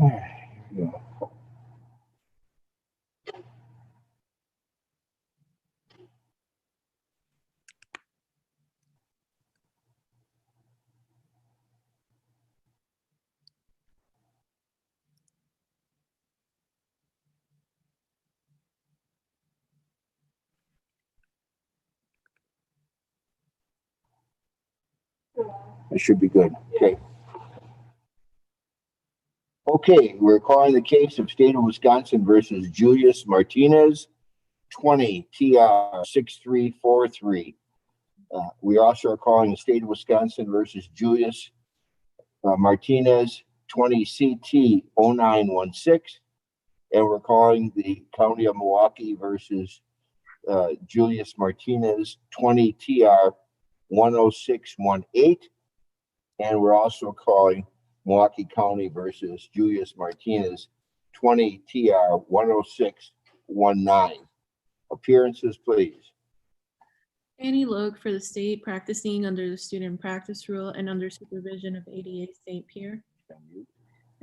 Here we go. It should be good. Okay. Okay, we're calling the case of State of Wisconsin versus Julius Martinez, 20 TR 6343. We also are calling the State of Wisconsin versus Julius Martinez, 20 CT 0916. And we're calling the County of Milwaukee versus Julius Martinez, 20 TR 10618. And we're also calling Milwaukee County versus Julius Martinez, 20 TR 10619. Appearances, please. Annie Logue for the state, practicing under the student practice rule and under supervision of ADA St. Pierre.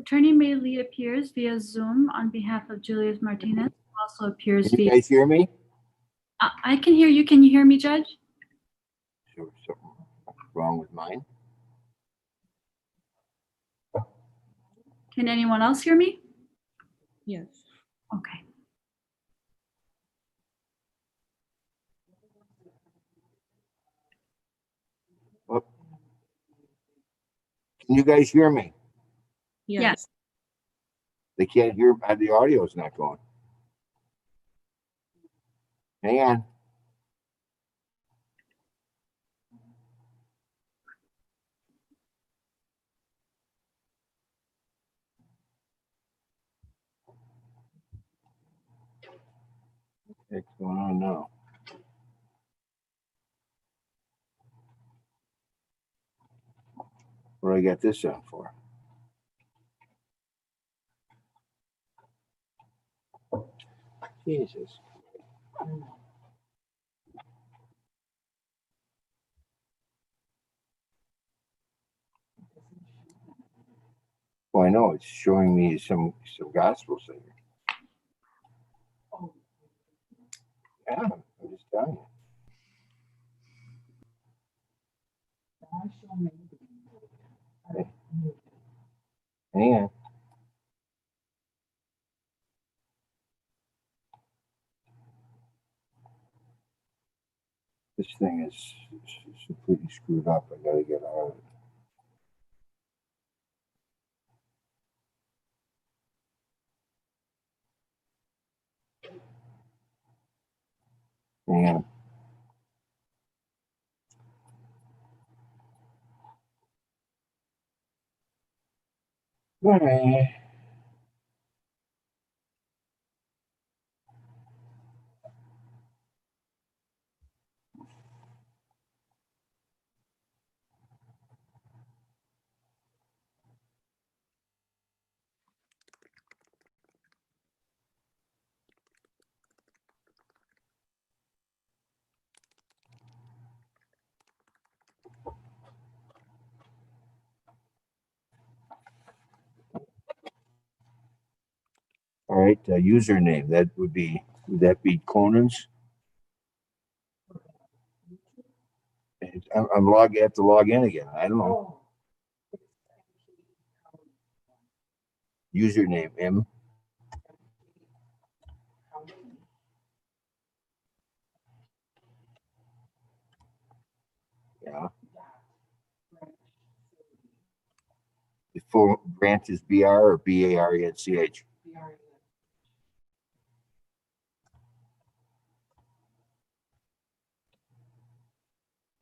Attorney May Lee appears via Zoom on behalf of Julius Martinez, also appears Can you via. guys hear me? I can hear you. Can you hear me, Judge? So, something wrong with mine? Can anyone else hear me? Yes. Okay. Oh. Can you guys hear me? Yes. They can't hear, the audio is not going. Hang on. What's going on now? What do I got this on for? Jesus. Well, I know it's showing me some gospel singer. Yeah, I'm just telling you. Hang on. This thing is completely screwed up. I gotta get out of it. Hang on. All right. All right, username, would that be Conan's? I have to log in again. I don't know. Username, M. Yeah. The full branch is BR or BARENCH?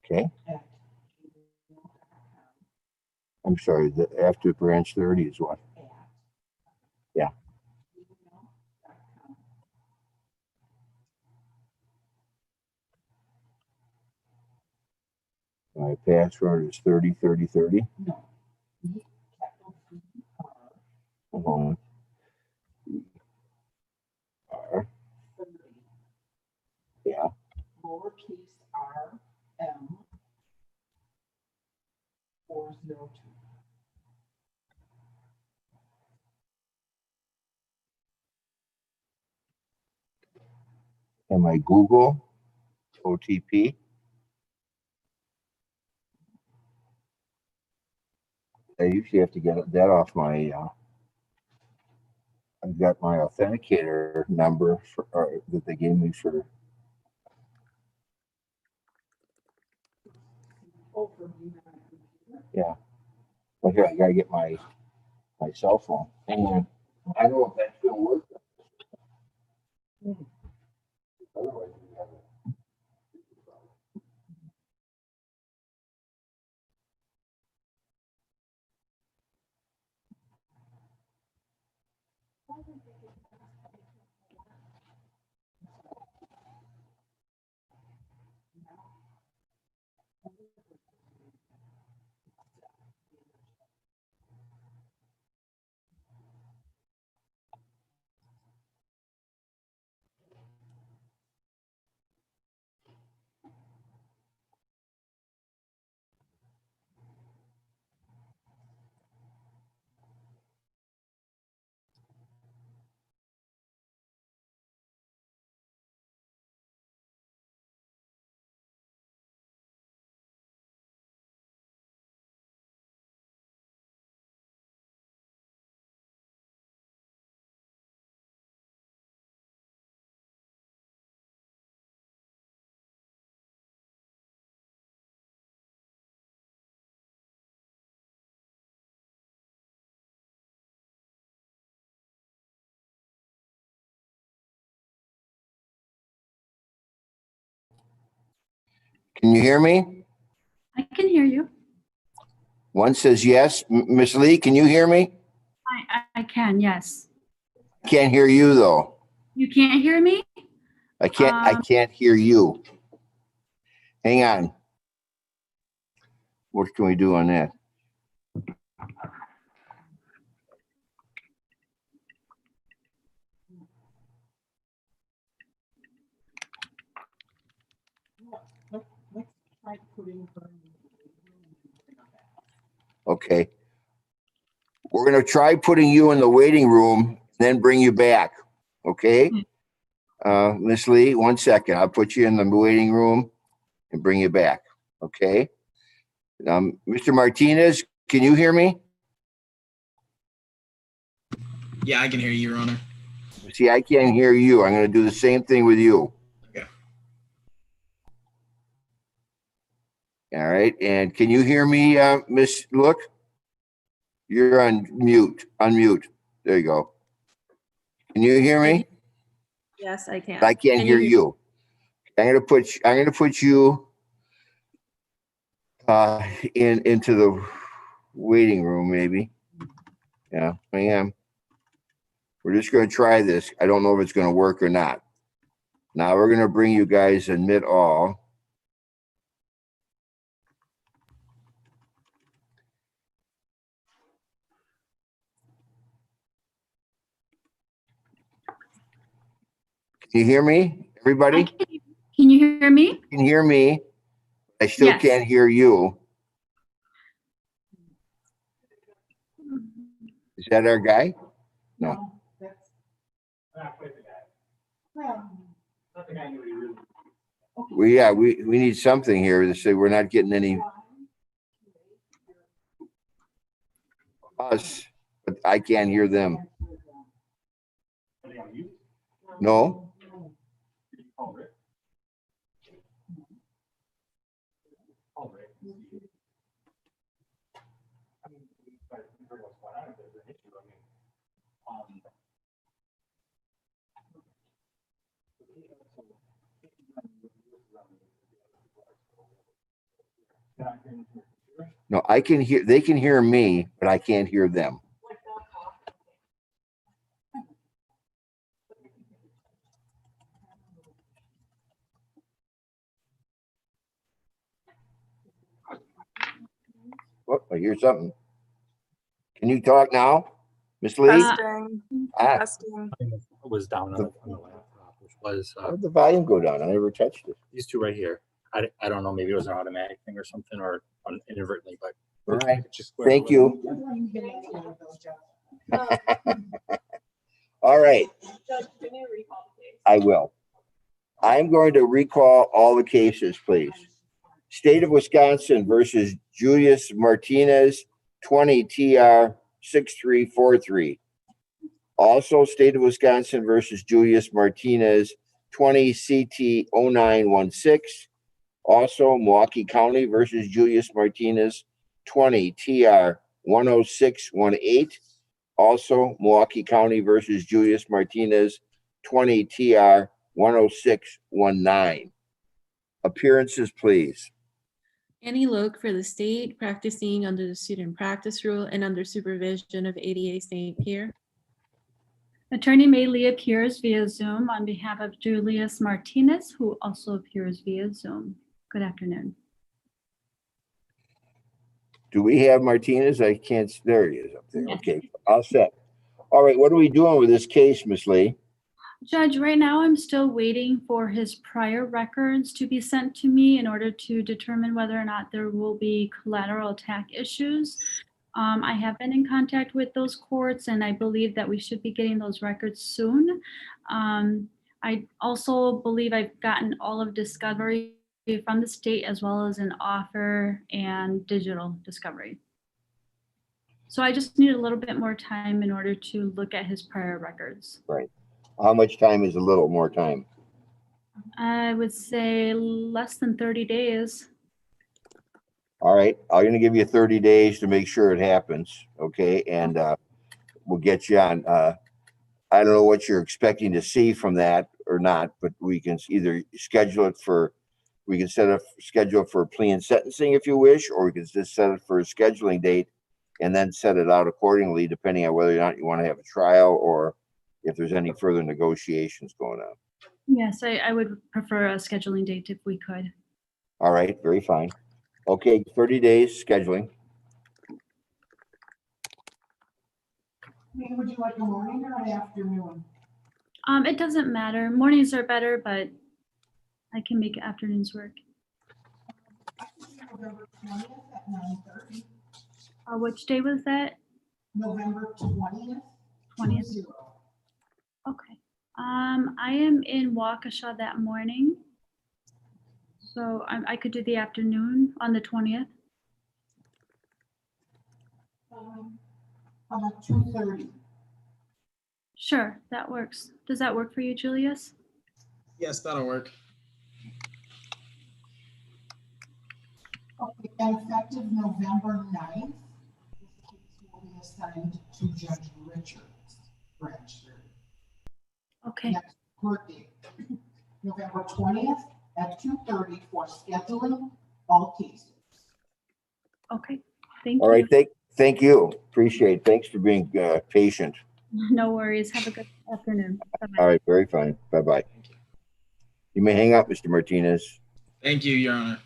Okay. I'm sorry, after branch 30 is what? Yeah. My password is 303030. No. Hold on. R. Yeah. Lowercase r m 402. and my Google OTP. I usually have to get that off my, I've got my authenticator number that they gave me for, Oh, for me, yeah. Well, here, I gotta get my cell phone. Hang on. I don't know if that's gonna work. Otherwise, we have a- Can you hear me? I can hear you. One says yes. Miss Lee, can you hear me? I can, yes. Can't hear you though. You can't hear me? I can't hear you. Hang on. What can we do on that? let's try putting her. Okay. We're gonna try putting you in the waiting room, then bring you back. Okay? Miss Lee, 1 second. I'll put you in the waiting room and bring you back. Okay? Mr. Martinez, can you hear me? Yeah, I can hear you, Your Honor. See, I can't hear you. I'm gonna do the same thing with you. Okay. All right. And can you hear me, Miss Look? You're on mute. Unmute. There you go. Can you hear me? Yes, I can. I can't Can hear you. I'm gonna put you into the waiting room, maybe. Yeah, I am. We're just gonna try this. I don't know if it's gonna work or not. Now we're gonna bring you guys admit all. Can you hear me, everybody? Can you hear me? You can hear me. I still Yes. can't hear you. Is that our guy? No. That's not quite the guy. Well, not the guy who really. Yeah, we need something here to say we're not getting any us, but I can't hear them. No. No, I can hear, they can hear me, but I can't hear them. Oh, I hear something. Can you talk now, Miss Lee? Testing. Ah, Testing. Was down on the laptop, which was how did the volume go down? I never touched it. these two right here. I don't know, maybe it was an automatic thing or something, or inadvertently, but All right. just square Thank away. you. All right. Judge, can you recall the case? I will. I'm going to recall all the cases, please. State of Wisconsin versus Julius Martinez, 20 TR 6343. Also, State of Wisconsin versus Julius Martinez, 20 CT 0916. Also, Milwaukee County versus Julius Martinez, 20 TR 10618. Also, Milwaukee County versus Julius Martinez, 20 TR 10619. Appearances, please. Annie Loke for the state, practicing under the student practice rule and under supervision of ADA St. Pierre. Attorney May Lee appears via Zoom on behalf of Julius Martinez, who also appears via Zoom. Good afternoon. Do we have Martinez? I can't, there he is up there. Yes. Okay, all set. All right, what are we doing with this case, Miss Lee? Judge, right now I'm still waiting for his prior records to be sent to me in order to determine whether or not there will be collateral attack issues. I have been in contact with those courts and I believe that we should be getting those records soon. I also believe I've gotten all of discovery from the state as well as an offer and digital discovery. So I just need a little bit more time in order to look at his prior records. Right. How much time is a little more time? I would say less than 30 days. All right, I'm gonna give you 30 days to make sure it happens, okay? And we'll get you on. I don't know what you're expecting to see from that or not, but we can either schedule it for, we can schedule it for plea and sentencing if you wish, or we can just set it for a scheduling date and then set it out accordingly, depending on whether or not you want to have a trial or if there's any further negotiations going on. Yes, I would prefer a scheduling date if we could. All right, very fine. Okay, 30 days scheduling. Would you like a morning or an afternoon? It doesn't matter. Mornings are better, but I can make afternoons work. November 20th at 9:30. Which day was that? November 20th. 20th. Okay. I am in Waukesha that morning. So I could do the afternoon on the 20th. How about 2:30? Sure, that works. Does that work for you, Julius? Yes, that'll work. Okay, and effective November 9th, this case will be assigned to Judge Richards, Branch 3. Okay. Next court date, November 20th at 2:30 for scheduling all cases. Okay. Thank All you. right, thank you. Appreciate it. Thanks for being patient. No worries. Have a good afternoon. Bye-bye. All right, very fine. Bye-bye. You may hang up, Mr. Martinez. Thank you, Your Honor.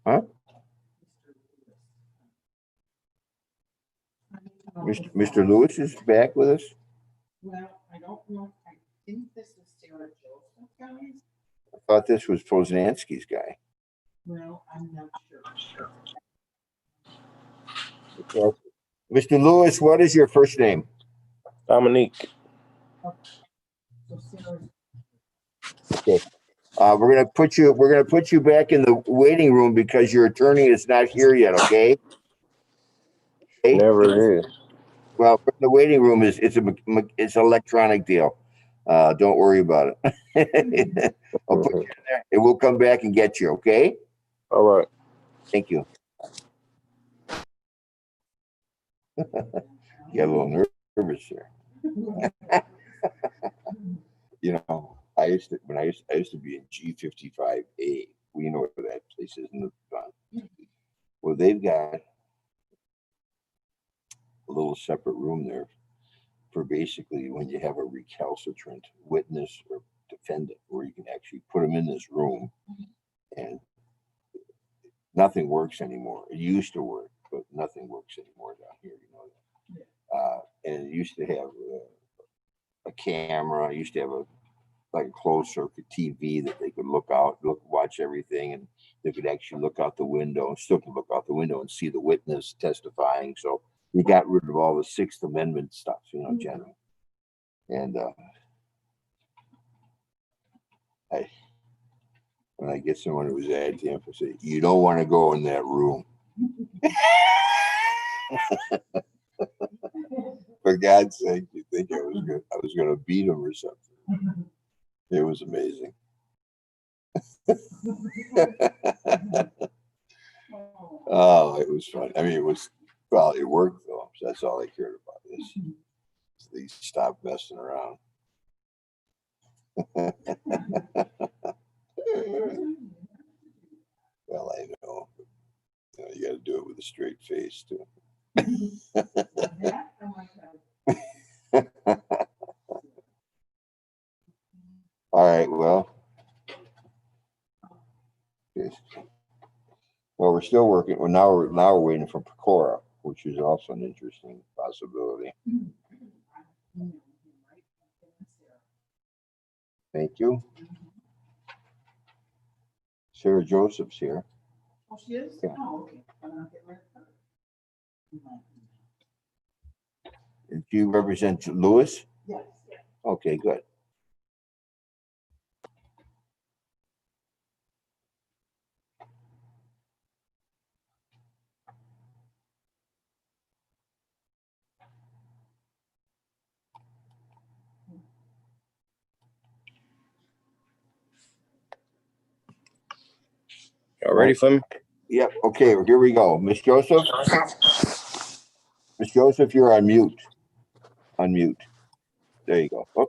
Huh? Mr. Lewis is back with us? Well, I don't know. I think this is Sarah Joseph, guys. I thought this was Poznansky's guy. Well, I'm not sure. Okay. Mr. Lewis, what is your first name? Dominique. So Sarah, Okay. We're gonna put you back in the waiting room because your attorney is not here yet, okay? Okay? Never is. Well, the waiting room it's an electronic deal. Don't worry about it. I'll put you in there and we'll come back and get you, okay? All right. Thank you. Get a little nervous there. You know, I used to be in G55A. We know where that place is in the front. Well, they've got a little separate room there for basically when you have a recalcitrant witness or defendant, where you can actually put them in this room and nothing works anymore. It used to work, but nothing works anymore down here, you know. And it used to have a camera. It used to have a closed circuit TV that they could could look out, watch everything, and they could actually look out the window, still could look out the window and see the witness testifying. So we got rid of all the Sixth Amendment stuff, generally. And when I get someone who's at the I say, you don't want to go in that room. For God's sake, you think I was gonna beat him or something? It was amazing. Oh, it was fun. I mean, it worked though. So that's all I cared about is they stopped messing around. Well, I know. You got to do it with a straight face too. All right. Well, we're still working. Well, now we're waiting for Pecora, which is also an interesting possibility. Thank you. Sarah Joseph's here. Oh, she is? Yeah. Oh, okay. I'm not getting rid of her. Do you represent Lewis? Yes. Okay, good. Y'all ready for me? Yep. Okay, here we go. Miss Joseph? Miss Joseph, you're on mute. Unmute. There you go. Oh.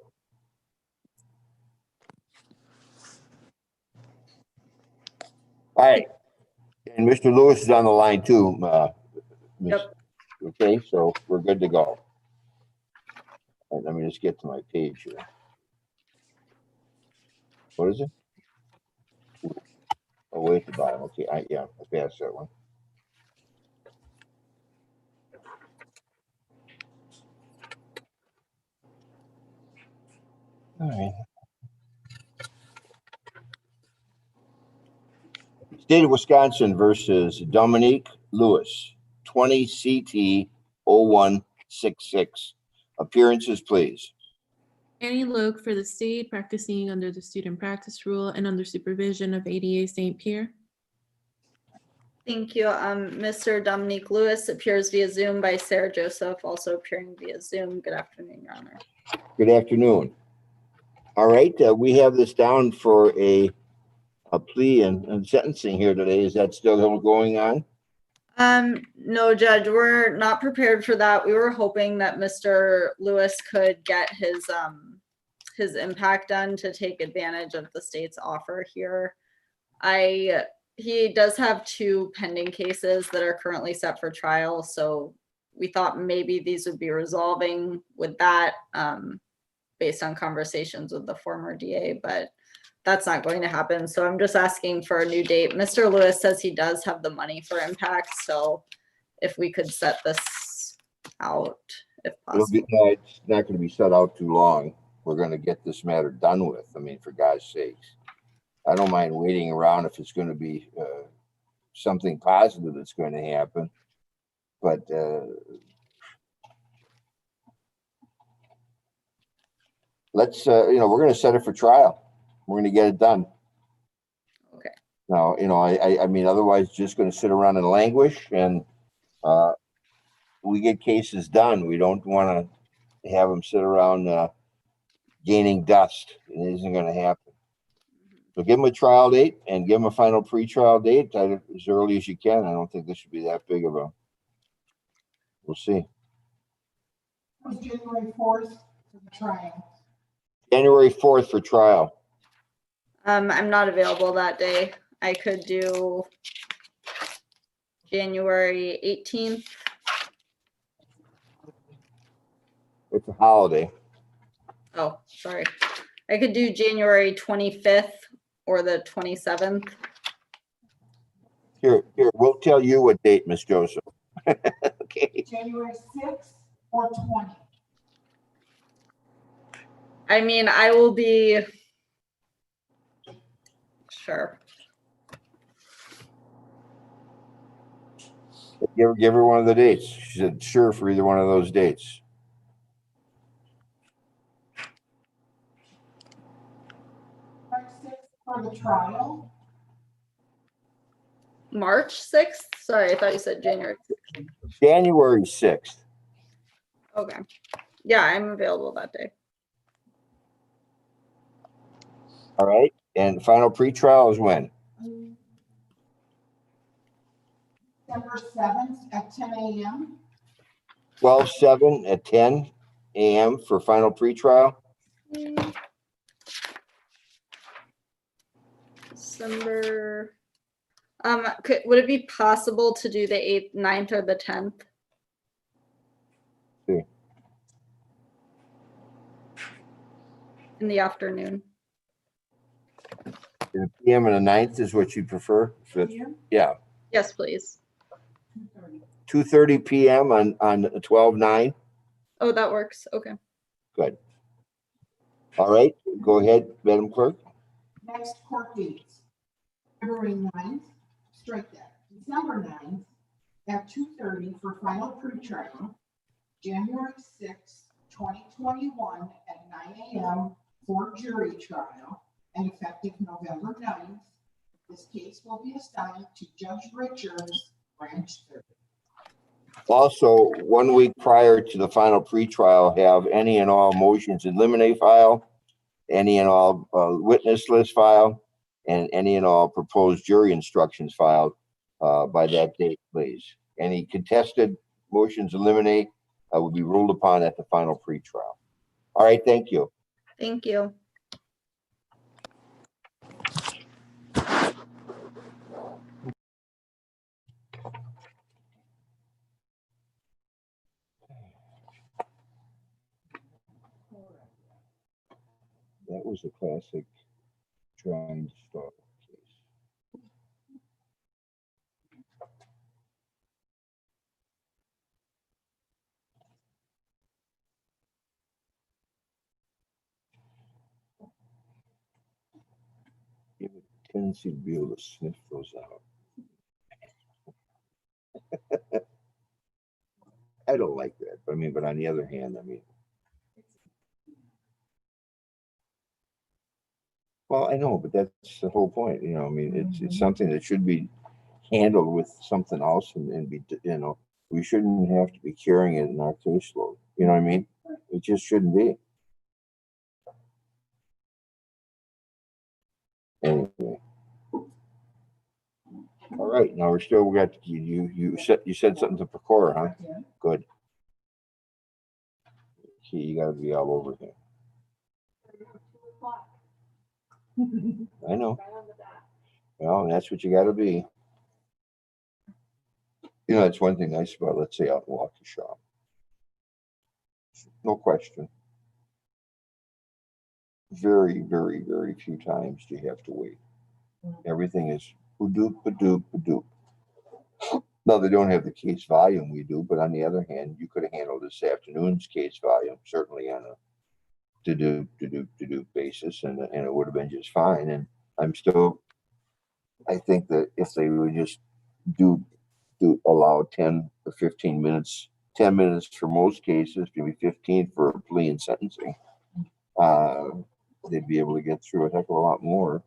All right. And Mr. Lewis is on the line too. Yep. Okay, so we're good to go. All right, let me just get to my page here. What is it? Oh, way at the bottom. Okay, I passed that one. All right. State of Wisconsin versus Dominique Lewis, 20 CT 0166. Appearances, please. Annie Logue for the state, practicing under the student practice rule and under supervision of ADA St. Pierre. Thank you. Mr. Dominique Lewis appears via Zoom by Sarah Joseph, also appearing via Zoom. Good afternoon, Your Honor. Good afternoon. All right, we have this down for a plea and sentencing here today. Is that still going on? No, Judge, we're not prepared for that. We were hoping that Mr. Lewis could get his impact done to take advantage of the state's offer here. He does have 2 pending cases that are currently set for trial, so we thought maybe these would be resolving with that based on conversations with the former DA, but that's not going to happen. So I'm just asking for a new date. Mr. Lewis says he does have the money for impact, so if we could set this out, if possible. It's not going to be set out too long. We're going to get this matter done with. I mean, for God's sakes. I don't mind waiting around if it's going to be something positive that's going to happen. But let's, we're going to set it for trial. We're going to get it done. Okay. Now, I mean, otherwise just going to sit around and languish, and we get cases done. We don't want to have them sit around gaining dust. It isn't going to happen. So give them a trial date and give them a final pre-trial date as early as you can. I don't think this should be that big of a, we'll see. It was January 4th for the trial. January 4th for trial. I'm not available that day. I could do January 18th. It's a holiday. Oh, sorry. I could do January 25th or the 27th. Here, we'll tell you what date, Miss Joseph. Okay. January 6th or 20. I mean, I will be Sure. Give her one of the dates. She said, sure, for either one of those dates. March 6th for the trial. March 6th? Sorry, I thought you said January. January 6th. Okay. Yeah, I'm available that day. All right. And final pretrial is when? December 7th at 10 a.m. 12/7 at 10 a.m. for final pretrial. December. Would it be possible to do the 8th, 9th, or the 10th? See. In the afternoon. The PM and the 9th is what you prefer? Yeah. Yes, please. 2:30 PM on 12/9. Oh, that works. Okay. Good. All right. Go ahead, Madam Clerk. Next court dates. February 9th, strike that. December 9th at 2:30 for final pretrial. January 6th, 2021 at 9 a.m. for jury trial, and effective November 9th. This case will be assigned to Judge Richards, Branch 30. Also, 1 week prior to the final pretrial, have any and all motions in limine file, any and all witness list file, and any and all proposed jury instructions filed by that date, please. Any contested motions in limine will be ruled upon at the final pretrial. All right, thank you. Thank you. That was a classic trying to stop case. You have a tendency to be able to sniff those out. I don't like that. But on the other hand, well, I know, but that's the whole point. It's something that should be handled with something else and be, we shouldn't have to be carrying it in our caseload. You know what I mean? It just shouldn't be. Anyway. All right, now we got you said something to Pecora, huh? Good. Okay, you gotta be all over here. I know. Well, that's what you gotta be. That's one thing nice about, let's say, out in Waukesha. No question. Very, very, very few times do you have to wait. Everything is ba-doop, ba-doop, ba-doop. No, they don't have the case volume we do, but on the other hand, you could have handled this afternoon's case volume, certainly on a to-do basis, and it would have been just fine. And I think that if they would just allow 10 or 15 minutes, 10 minutes for most cases, maybe 15 for a plea and sentencing, they'd be able to get through a heck of a lot more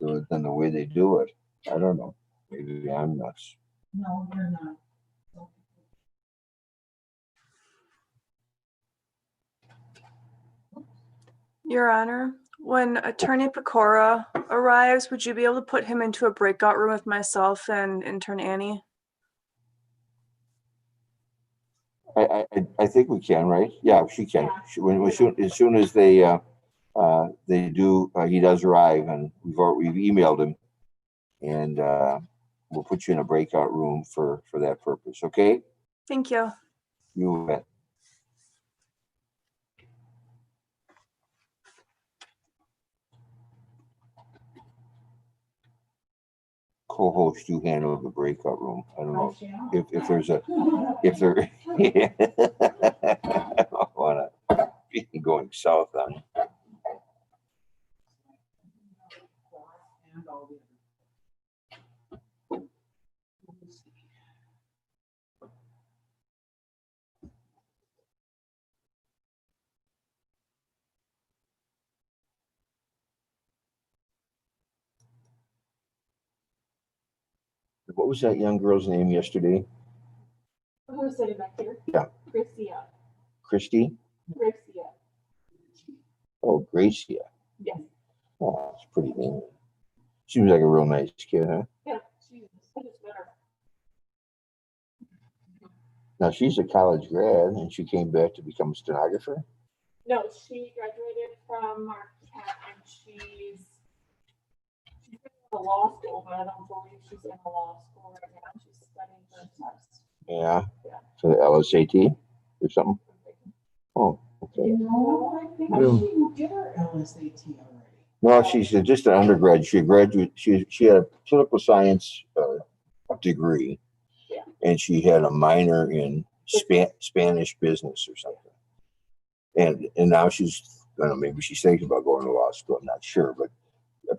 than the way they do it. I don't know. Maybe I'm nuts. No, you're not. Your Honor, when Attorney Pecora arrives, would you be able to put him into a breakout room with myself and intern Annie? I think we can, right? Yeah, she can. As soon as they do, he does arrive, and we've emailed him, and we'll put you in a breakout room for that purpose. Okay? Thank you. You bet. Co-host, you handle the breakout room. I don't know if there's I don't want to be going south on. what was that young girl's name yesterday? Who's sitting back here? Yeah. Gracia. Christy? Gracia. Oh, Gracia. Yes. Oh, that's a pretty name. Seems like a real nice kid, huh? Yeah, she's better. Now, she's a college grad, and she came back to become a stenographer. No, she graduated from Marquette and she's in the law school, but I don't believe she's in the law school right now. She's studying for a test. Yeah. Yeah. For the LSAT or something? Oh, okay. No, I think Yeah. she did her LSAT already. No, she's just an undergrad. She graduated. She had a political science degree, Yeah. and she had a minor in Spanish business or something. And now she's, I don't know, maybe she's thinking about going to law school. I'm not sure, but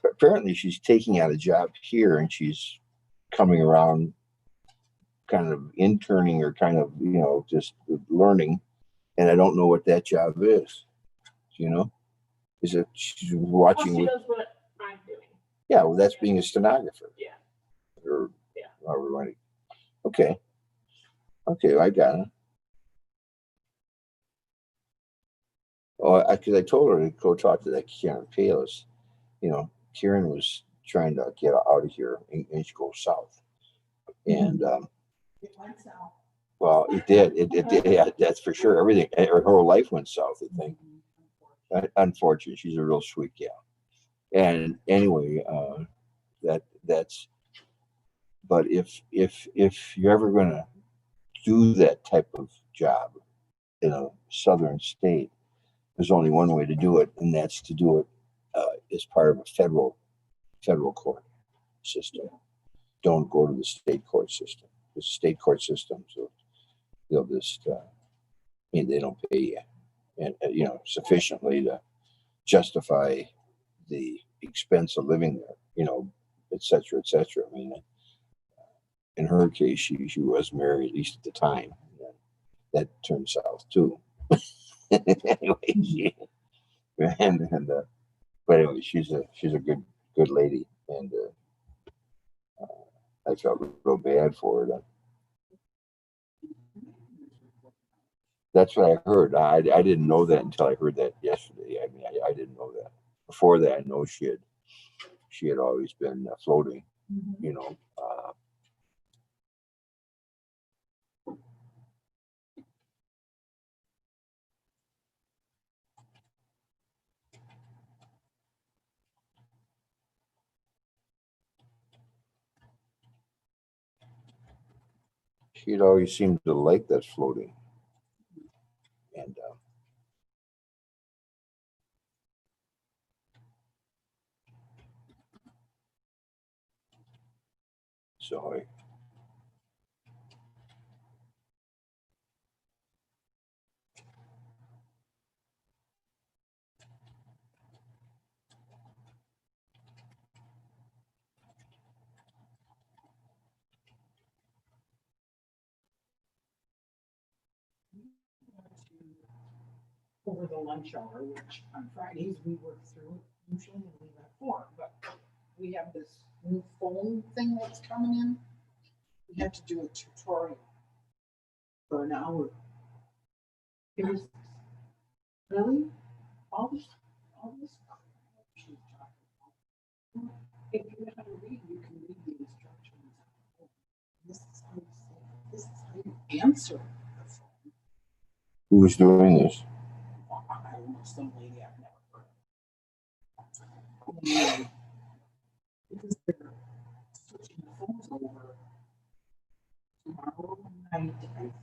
apparently she's taking out a job here, and she's coming around, kind of interning or kind of just learning. And I don't know what that job is. You know, is it she's watching? Well, she does what I'm doing. Yeah, well, that's being a stenographer. Yeah. Or Yeah. however you want it. Okay. Okay, I got it. Oh, because I told her to go talk to that Karen Palis. Karen was trying to get out of here and she goes south. And It went south. well, it did. It did. Yeah, that's for sure. Everything, her whole life went south, I think. Unfortunately, she's a real sweet gal. And anyway, that's. But if you're ever gonna do that type of job in a southern state, there's only one way to do it, and that's to do it as part of a federal court system. Don't go to the state court system. The state court systems, they'll just, they don't pay you, and sufficiently to justify the expense of living there, et cetera, et cetera. I mean, in her case, she was married, at least at the time. That turned south too. Anyway, but anyway, she's a good lady, and I felt real bad for her. That's what I heard. I didn't know that until I heard that yesterday. I mean, I didn't know that. Before that, I know she had always been floating. She'd always seemed to like that floating, and so Over the lunch hour, which on Fridays we work through, usually we leave at 4, but we have this new phone thing that's coming in. We have to do a tutorial for an hour. Here's, really? All this she's talking about. If you know how to read, you can read the instructions. This is how you say it. This is how you answer the phone. who was doing this? I don't know, some lady I've never heard of. Because they're switching the phones over tomorrow night, I think.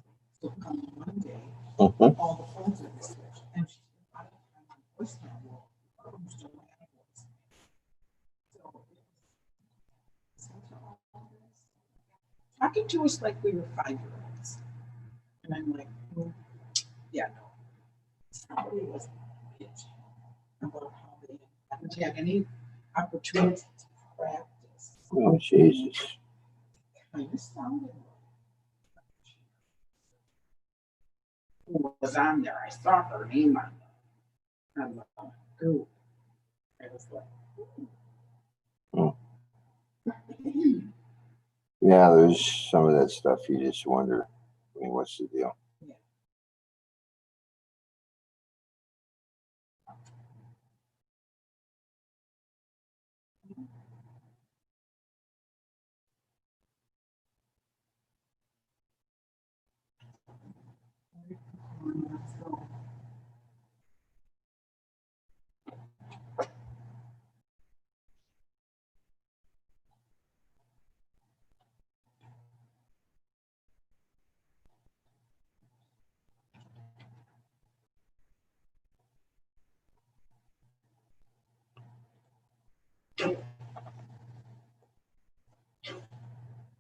So come Monday, all the phones are switched. And she's I don't have a voicemail. Well, phones don't have a voicemail. So talking to us like we were 5-year-olds. And I'm like, yeah, no. Somebody was bitching about how they haven't had any opportunity to practice. Oh, Jesus. Kind of sounded like who was on there. I saw her name on the group. I was like, Oh. Yeah, there's some of that stuff you just wonder, I mean, what's the deal?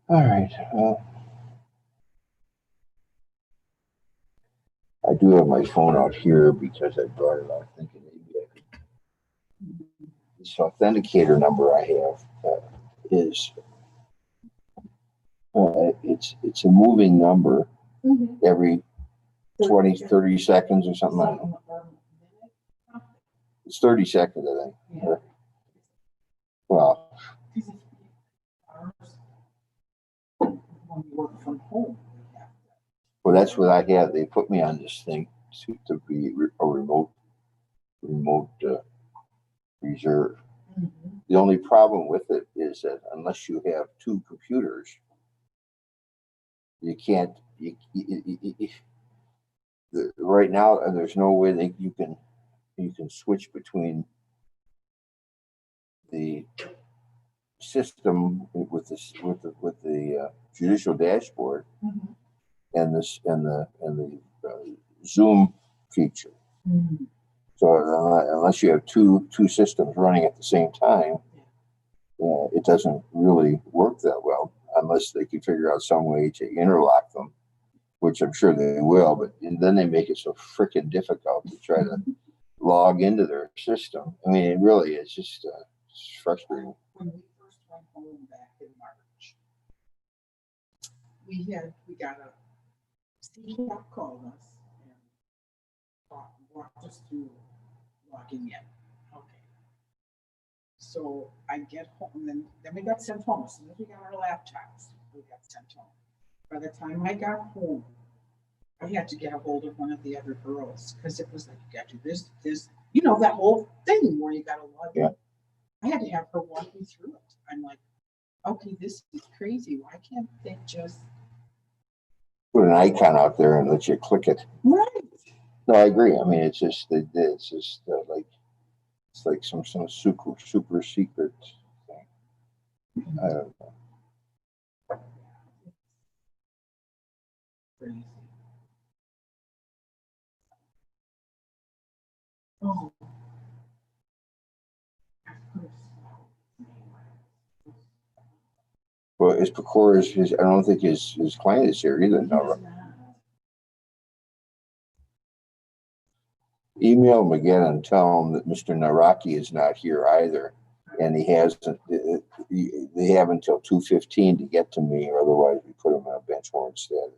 All right, I do have my phone out here because I brought it out thinking maybe I could. This authenticator number I have is, it's a moving number every 20, 30 seconds or something. I don't know. It's 30 seconds, I think. Yeah. Well, When we work from home, we have well, that's what I have. They put me on this thing to be a remote reserve. The only problem with it is that unless you have two computers, you can't. Right now, there's no way that you can switch between the system with the judicial dashboard and the Zoom feature. So unless you have two systems running at the same time, it doesn't really work that well unless they can figure out some way to interlock them, which I'm sure they will. But then they make it so freaking difficult to try to log into their system. I mean, it really is just it's frustrating. when we first went home back in March, we got a CCAP called us and walked us through logging in. Okay. So I get home, and then we got sent home. As soon as we got our laptops, we got sent home. By the time I got home, I had to get a hold of one of the other girls because it was like, you got to do this, that whole thing where you got to log in. Yeah. I had to have her walk me through it. I'm like, okay, this is crazy. Why can't they just Put an icon out there and let you click it. right? No, I agree. I mean, it's just like it's like some super secret thing. I don't know. Crazy. Oh. Well, is Pecora's his? I don't think his client is here either. No, right? Email him again and tell him that Mr. Naraki is not here either, and he hasn't. They have until 2:15 to get to me, or otherwise we put him on a bench warrant status.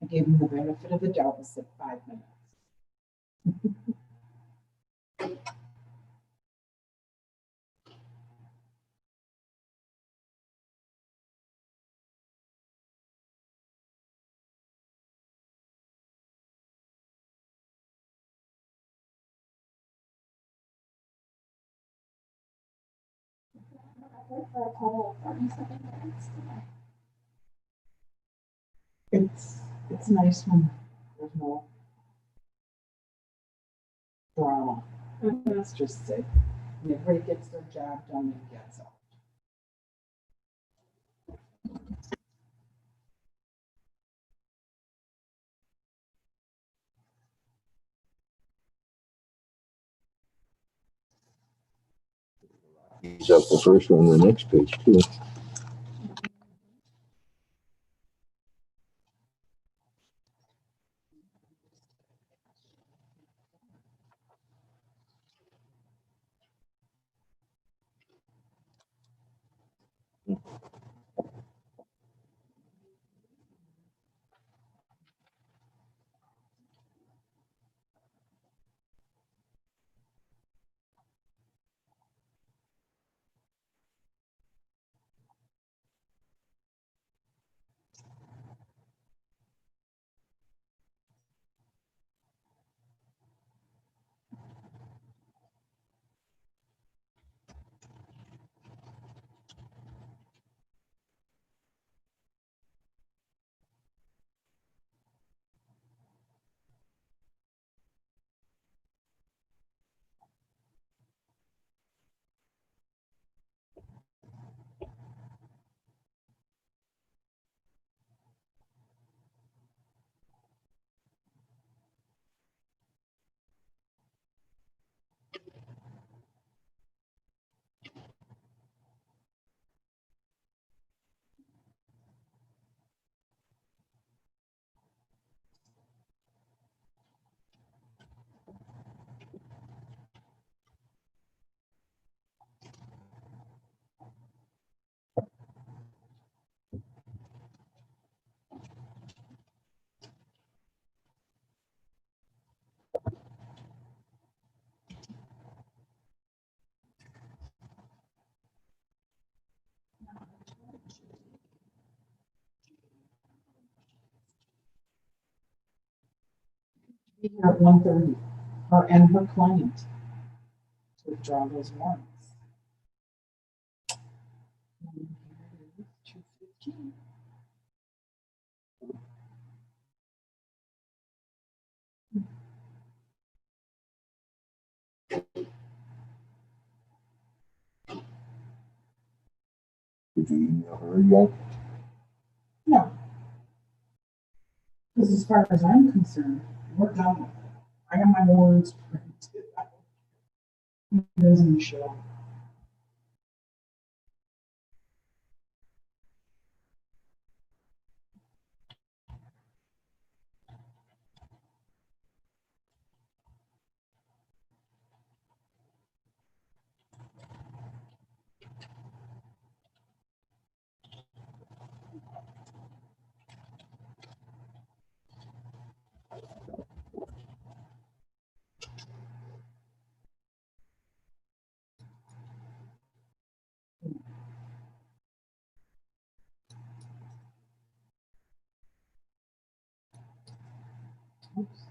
I gave him the benefit of the doubt and said 5 minutes. record for a total of 47 minutes today. It's nice when there's no drama. It's just that everybody gets their job done and gets out. He's up the first one on the next page too. Be here at 1:30, her and her client to withdraw those warrants. And here it is, 2:15. Did you email her yet? No. Because as far as I'm concerned, we're done with it. I got my warrants printed. It doesn't show. Oops.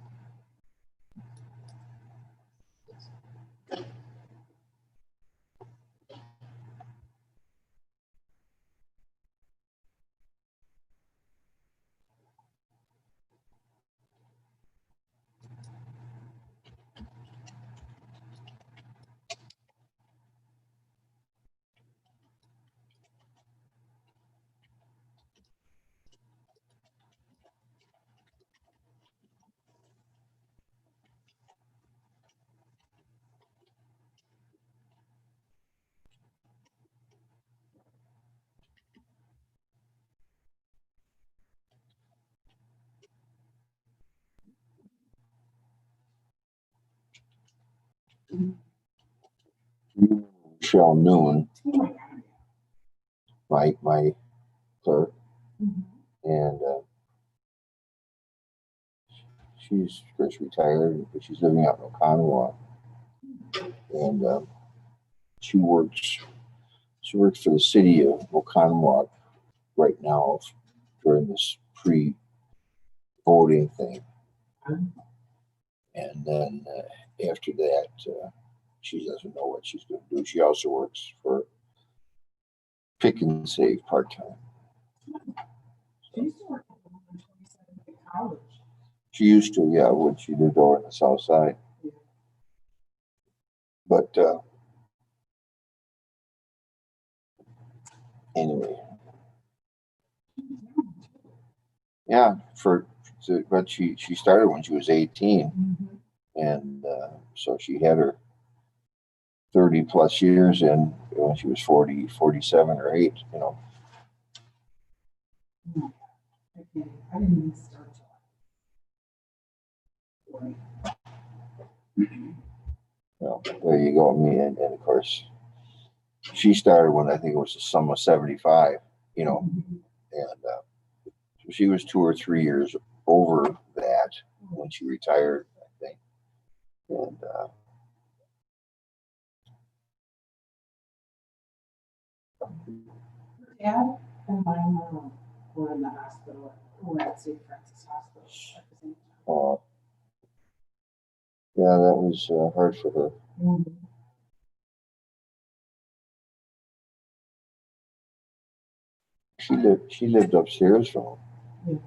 Michelle Noon, Oh my God. my clerk, Mhm. and she's just retired, but she's living out in Oconomowoc, and she works for the city of Oconomowoc right now during this pre-voting thing, and then after that, she doesn't know what she's going to do. She also works for pick and save part-time. She used to work at 127 at college. She used to, yeah, when she lived over on the south side. But, anyway. Yeah, but she started when she was 18. Mhm. And, so she had her 30 plus years in when she was 40, 47 or 8, you know. I didn't even start till. Well, there you go. Me and of course, she started when I think it was the sum of 75, you know, and so she was 2 or 3 years over that when she retired, I think. And Her dad and my mom were in the hospital, were at St. Francis Hospital at the same time. yeah, that was hard for her. Mhm. She lived upstairs from him. Yeah.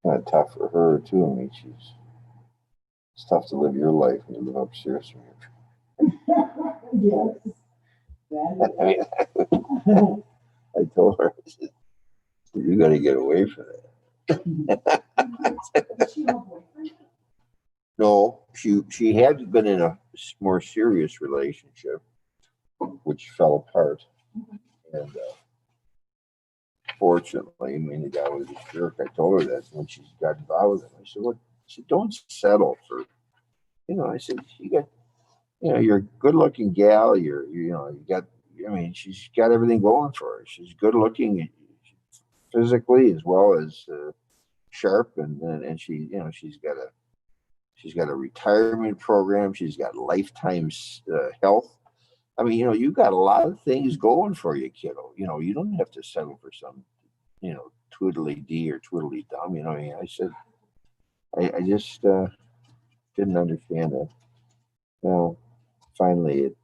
Kind of tough for her too. I mean, it's tough to live your life when you live upstairs from Yes. you. I mean, I told her, I said, you got to get away from that. Does she have a boyfriend? No, she had been in a more serious relationship, which fell apart. And fortunately, I mean, the guy was a jerk. I told her that when she got involved with him. I said, "What?" I said, "Don't settle for, you know." I said, "You got, you know, you're a good-looking gal. You know, you got. I mean, she's got everything going for her. She's good-looking physically as well as sharp, and she, you know, she's got a retirement program. She's got lifetime health. I mean, you know, you got a lot of things going for you, kiddo. You know, you don't have to settle for some, you know, twiddly dee or twiddly dum. You know, I mean, I said, I just didn't understand that. Well, finally, it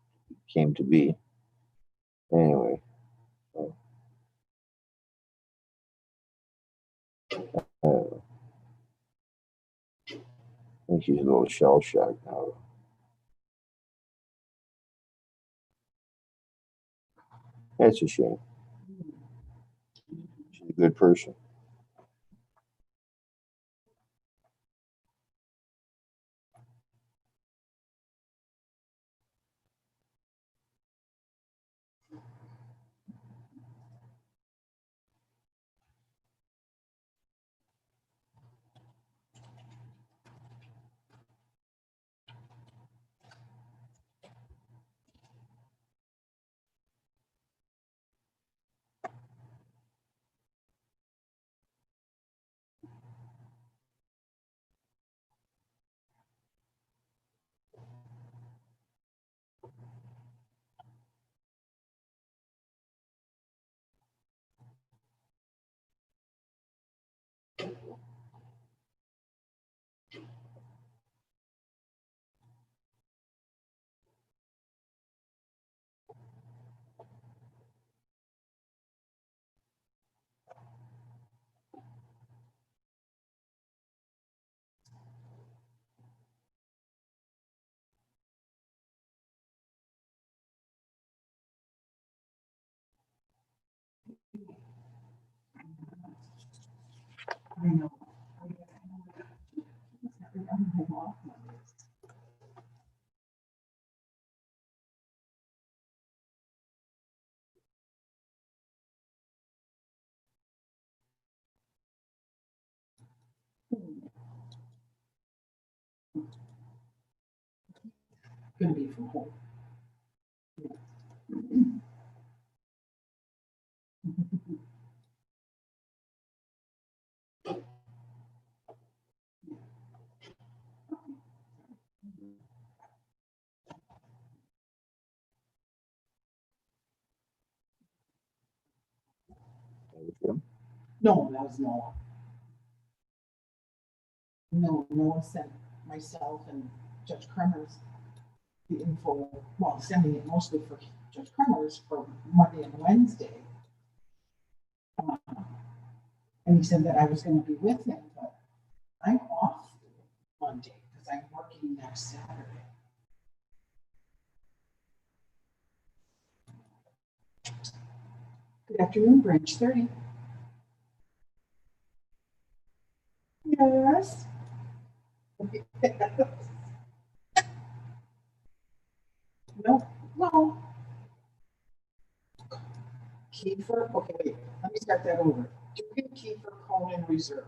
came to be. Anyway, I think she's a little shell shocked now. That's a shame. She's a good person. I know. Gonna be from home. No, that was Noah. No, Noah sent myself and Judge Kremer's the info, well, sending it mostly for Judge Kremer's for Monday and Wednesday. And he said that I was gonna be with him, but I'm off Monday because I'm working next Saturday. Good afternoon, Branch 30. Yes. No, no. Kiefer, okay, wait, let me start that over. Dugan, Kiefer, Conan, Reserve.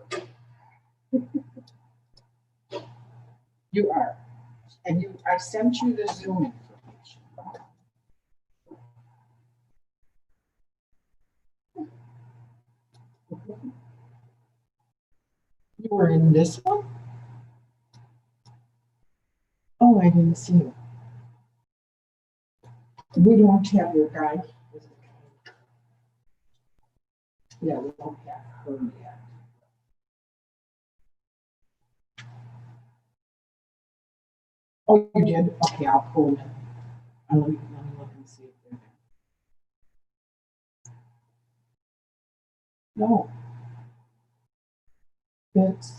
You are. And you, I sent you the Zoom information. You were in this one? Oh, I didn't see you. We don't have your guy. Yeah, we don't have her yet. Oh, you did? Okay, I'll pull them. Let me look and see if they're there. No. It's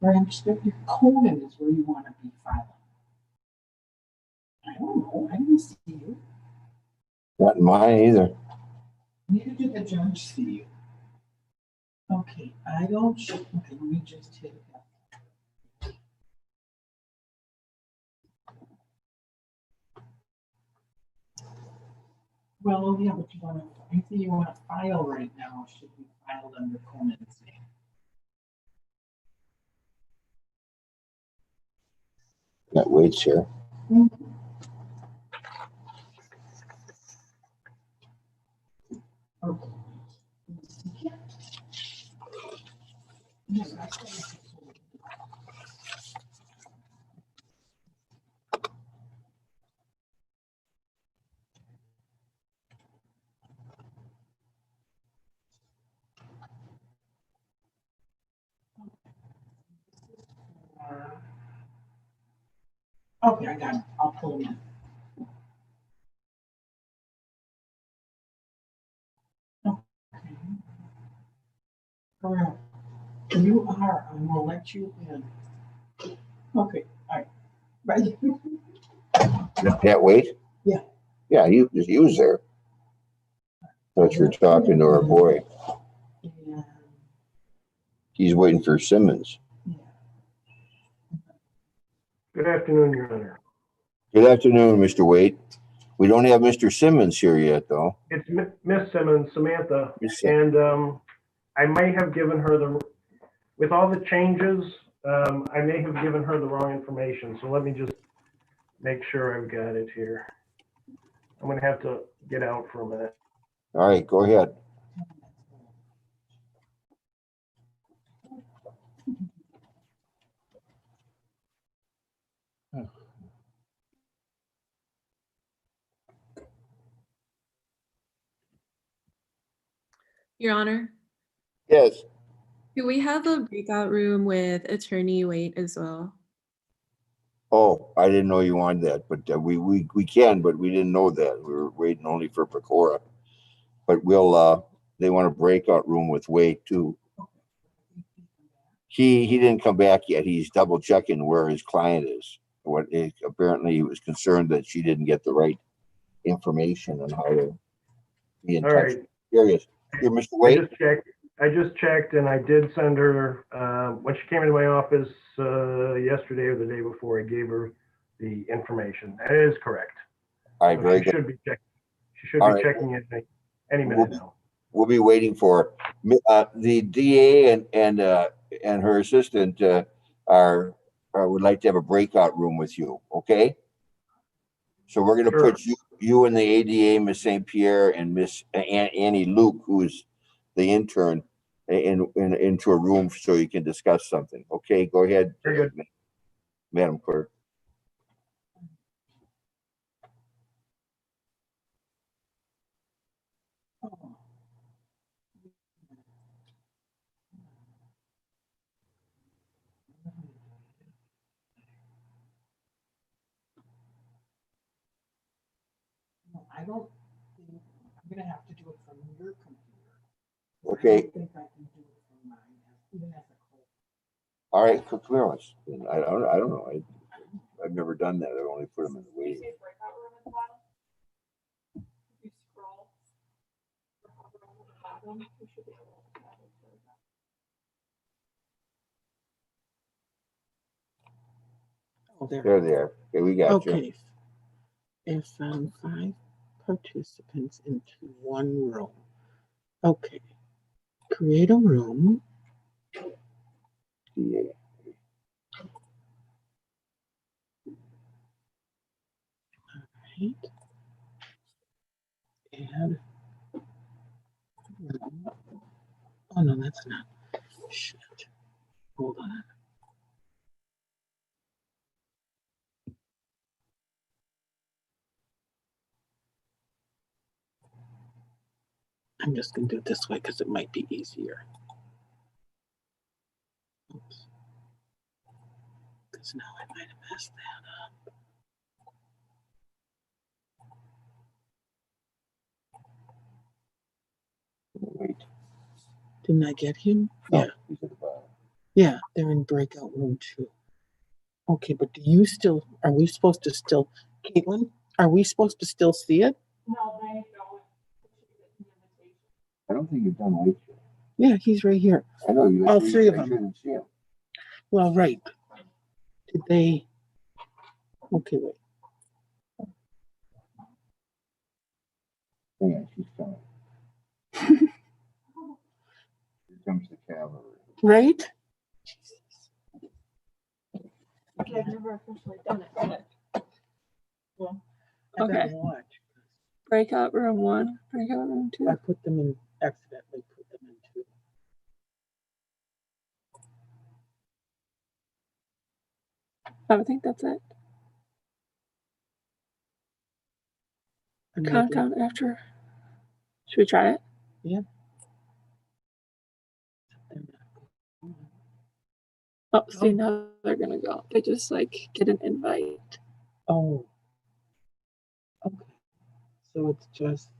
Branch 30. Conan is where you want to be filing. I don't know. I didn't see you. Not in mine either. Neither did the judge see you. Okay, I don't. Okay, let me just hit that. Well, yeah, but you want to, anything you want to file right now should be filed under Conan's name. That waits here. Okay. Okay, I got it. I'll pull them in. Okay. Correct. You are, I will let you in. Okay, all right. Ready? Can't wait? Yeah. Yeah, he was there. Thought you were talking to our boy. Yeah. He's waiting for Simmons. Good afternoon, Your Honor. Good afternoon, Mr. Waite. We don't have Mr. Simmons here yet, though. It's Miss Simmons, Samantha, Miss Simmons. and I may have given her with all the changes, I may have given her the wrong information. So let me just make sure I've got it here. I'm gonna have to get out for a minute. All right, go ahead. Your Honor, Yes. do we have a breakout room with Attorney Waite as well? Oh, I didn't know you wanted that, but we can, but we didn't know that. We were waiting only for Pecora. But we'll they want a breakout room with Waite too. He didn't come back yet. He's double checking where his client is. Apparently he was concerned that she didn't get the right information on how to be in All touch. right. Here he is. Here, Mr. Waite. I just checked and I did send her, when she came into my office yesterday or the day before, I gave her the information. That is correct. All right, So very she good. should be checking. She should All be right. checking it any minute now. We'll be waiting for the DA and her assistant would like to have a breakout room with you. Okay. So we're going to Sure. put you and the ADA, Miss St. Pierre, and Miss Annie Luke, who is the intern, into a room so you can discuss something. Okay, go ahead, Very good. Madam Clerk. I don't think, I'm gonna have to do it from your computer. I Okay, don't think I can do it from mine, even as a clerk. all right, clearance. I don't know. I've never done that. I've only put them in the You waiting. see breakout room at the bottom? If you scroll. or hover over the bottom, you should be able to have it for that. Oh, there. There they are. Okay, we got you. Okay. And found 5 participants into one room. Okay. Create a room. Yeah. Right. Add room. Oh no, that's not. Shit. Hold on. I'm just gonna do it this way because it might be easier. Oops. Because now I might have messed that up. Wait. Didn't I get him? No, Yeah. he's at the bottom. Yeah, they're in breakout room 2. Okay, but do you still, are we supposed to still, Caitlin, are we supposed to still see it? No, they don't. It's an invitation. I don't think you've done wait yet. Yeah, he's right here. I know you. All 3 of I them. shouldn't see him. Well, right. Did they? Okay, wait. Hang on, she's coming. Here comes the cavalry. Right? I've never officially done it. Well, I better watch. Breakout room 1, breakout room 2. I put them in, accidentally put them in 2. I think that's it. I'm making- Countdown after. Should we try it? Yeah. Oh, see, now they're gonna go. They just like get an invite. Oh. Okay. So it's just,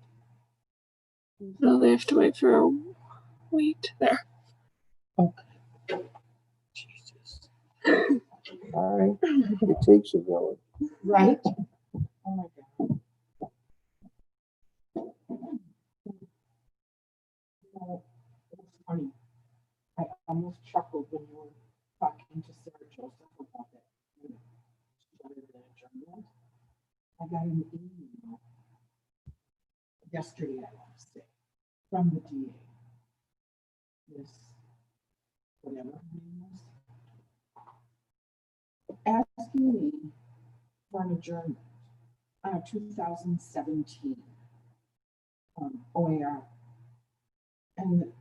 No, they have to wait for a wait there. okay. Jesus. All right. It takes a village. Right? Oh my God. You know, it was funny. I almost chuckled when you were talking to Sarah Joseph about that. You know, she wanted an adjournment. I got an email yesterday, I want to say, from the DA. Miss, whatever her name was, asking me for an adjournment on a 2017 OAR. And,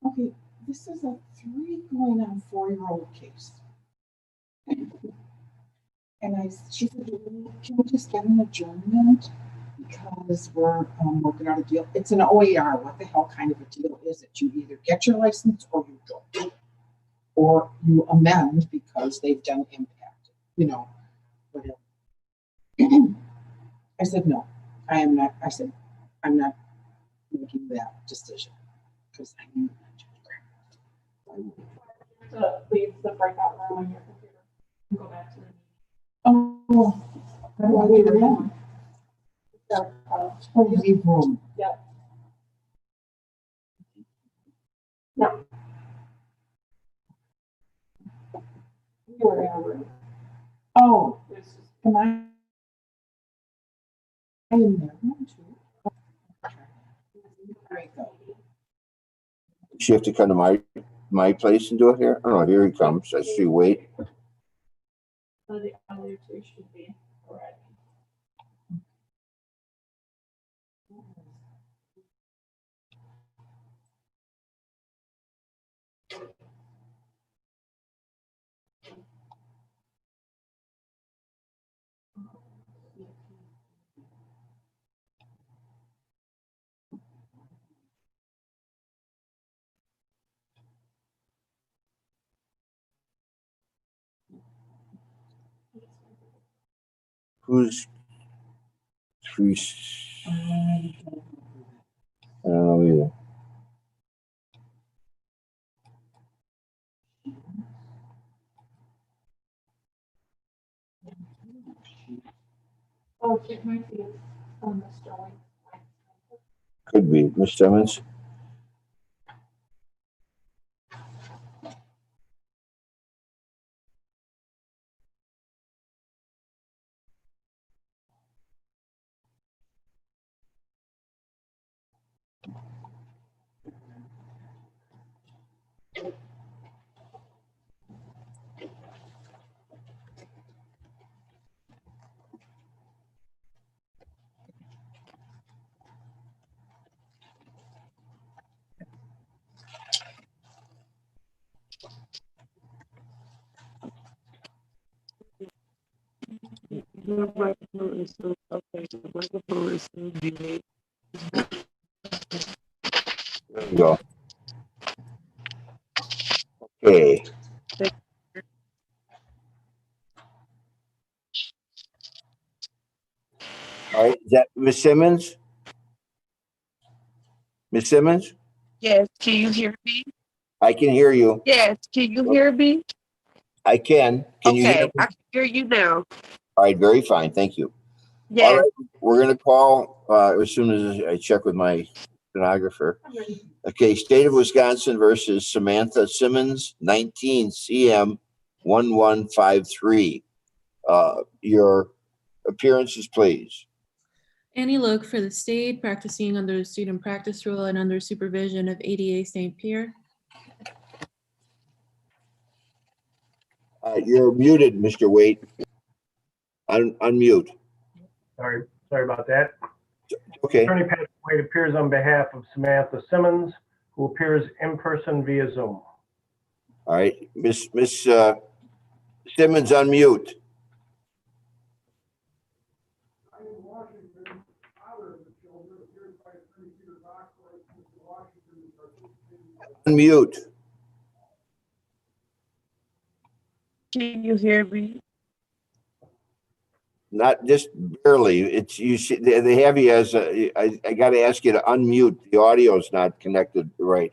okay, this is a 3 going on 4-year-old case. And she said, can we just get an adjournment? Because we're working out a deal. It's an OAR. What the hell kind of a deal is it? You either get your license or you don't. Or you amend because they've done impact, you know, whatever. I said, no, I am not. I said, I'm not making that decision because I knew that. To leave the breakout room on your computer and go back to the. Oh, how do I leave it in? Oh, leave room. Yep. No. You were in a room. Oh, It's just. am I in there? One, two. There you go. Does she have to come to my place and do it here? Oh, here he comes. I see. Wait. So the other 2 should be already. Who's I don't know either. Oh, it might be Mr. White. Could be. Ms. Simmons? There we go. Okay. All right, is that Ms. Simmons? Ms. Simmons? Yes, can you hear me? I can hear you. Yes, can you hear me? I can. Can you hear Okay, me? I can hear you now. All right, very fine. Thank you. All Yes, right, we're going to call as soon as I check with my stenographer. Okay, State of Wisconsin versus Samantha Simmons, 19 CM 1153. Your appearances, please. Annie Look for the state, practicing under the student practice rule and under supervision of ADA St. Pierre. You're muted, Mr. Waite. Unmute. Sorry about that. Okay. Attorney Patrick White appears on behalf of Samantha Simmons, who appears in person via Zoom. All right, Miss Simmons, unmute. Unmute. can you hear me? Not just barely. It's you. They have you as a. I got to ask you to unmute. The audio is not connected right.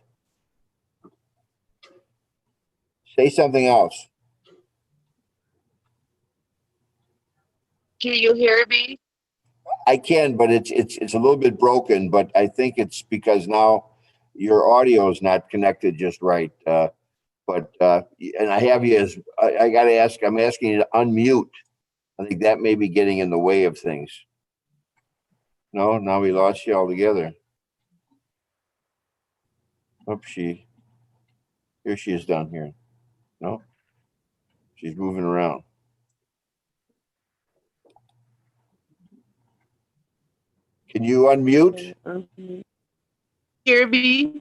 Say something else. Can you hear me? I can, but it's a little bit broken. But I think it's because now your audio is not connected just right. And I have you as. I got to ask. I'm asking you to unmute. I think that may be getting in the way of things. No, now we lost you altogether. Oops, here she is down here. No, she's moving around. Can you unmute? Hear me?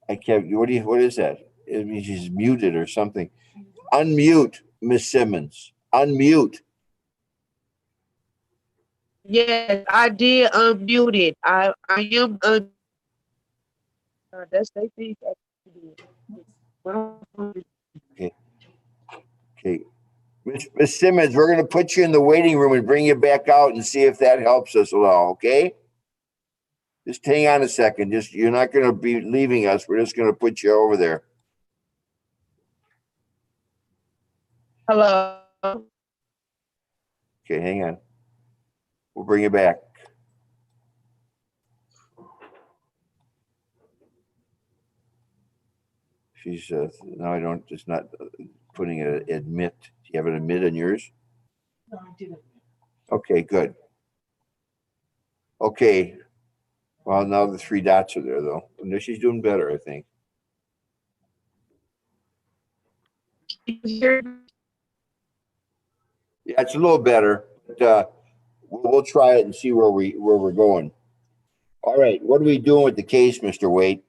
I can't. What is that? It means she's muted or something. Unmute, Miss Simmons. Unmute. Yes, I did unmute it. I am that's they think. Okay. Okay. Miss Simmons, we're gonna put you in the waiting room and bring you back out and see if that helps us at all. Okay. Just hang on a second. You're not gonna be leaving us. We're just gonna put you over there. Hello. Okay, hang on. We'll bring you back. She's no, I don't. Just not putting it admit. Do you have an admit on yours? No, I didn't. Okay, good. Okay. Well, now the three dots are there, though. No, she's doing better, I think. Can you hear me? Yeah, it's a little better. But, we'll try it and see where we're going. All right, what are we doing with the case, Mr. Waite?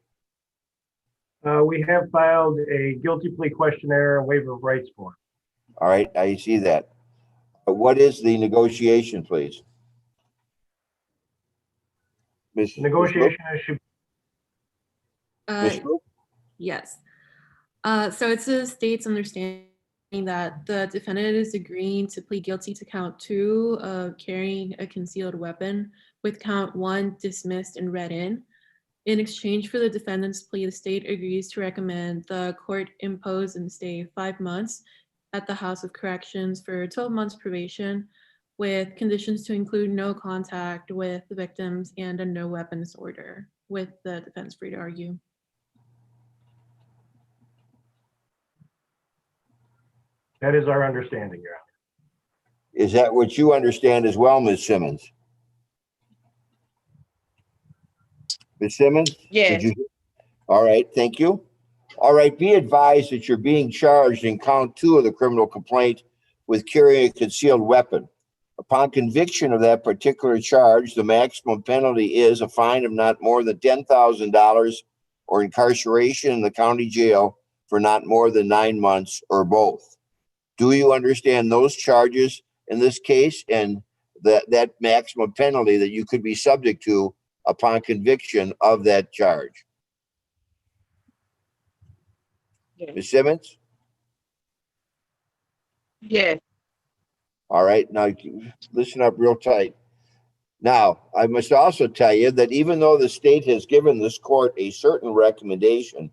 We have filed a guilty plea questionnaire and waiver of rights form. All right, I see that. What is the negotiation, please? Negotiation issue. Ms. Luke? Yes. So it's the state's understanding that the defendant is agreeing to plead guilty to count 2 of carrying a concealed weapon, with count 1 dismissed and read in. In exchange for the defendant's plea, the state agrees to recommend the court impose and stay 5 months at the House of Corrections for 12 months probation, with conditions to include no contact with the victims and a no weapons order, with the defense free to argue. That is our understanding, Your Honor. Is that what you understand as well, Ms. Simmons? Ms. Simmons? Yes. Did you? All right, thank you. All right, be advised that you're being charged in count 2 of the criminal complaint with carrying a concealed weapon. Upon conviction of that particular charge, the maximum penalty is a fine of not more than $10,000 or incarceration in the county jail for not more than 9 months or both. Do you understand those charges in this case and that maximum penalty that you could be subject to upon conviction of that charge? Yes. Ms. Simmons? Yes. All right, now listen up real tight. Now, I must also tell you that even though the state has given this court a certain recommendation,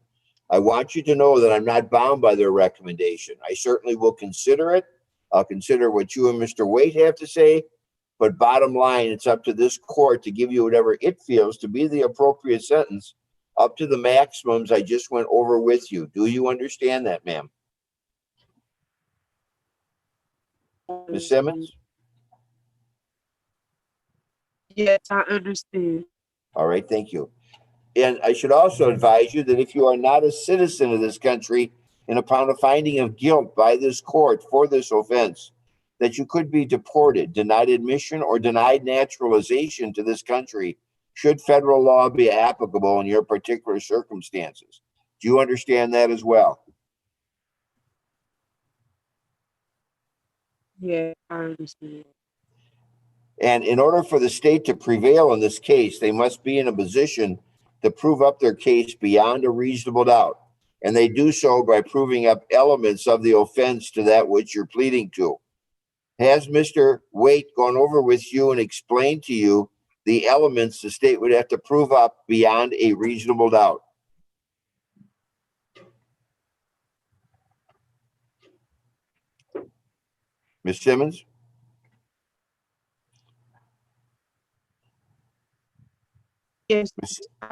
I want you to know that I'm not bound by their recommendation. I certainly will consider it. I'll consider what you and Mr. Waite have to say, but bottom line, it's up to this court to give you whatever it feels to be the appropriate sentence up to the maximums I just went over with you. Do you understand that, ma'am? Ms. Simmons? Yes, I understand. All right, thank you. And I should also advise you that if you are not a citizen of this country and upon a finding of guilt by this court for this offense, that you could be deported, denied admission, or denied naturalization to this country should federal law be applicable in your particular circumstances. Do you understand that as well? Yes, I understand. And in order for the state to prevail in this case, they must be in a position to prove up their case beyond a reasonable doubt. And they do so by proving up elements of the offense to that which you're pleading to. Has Mr. Waite gone over with you and explained to you the elements the state would have to prove up beyond a reasonable doubt? Ms. Simmons? Yes.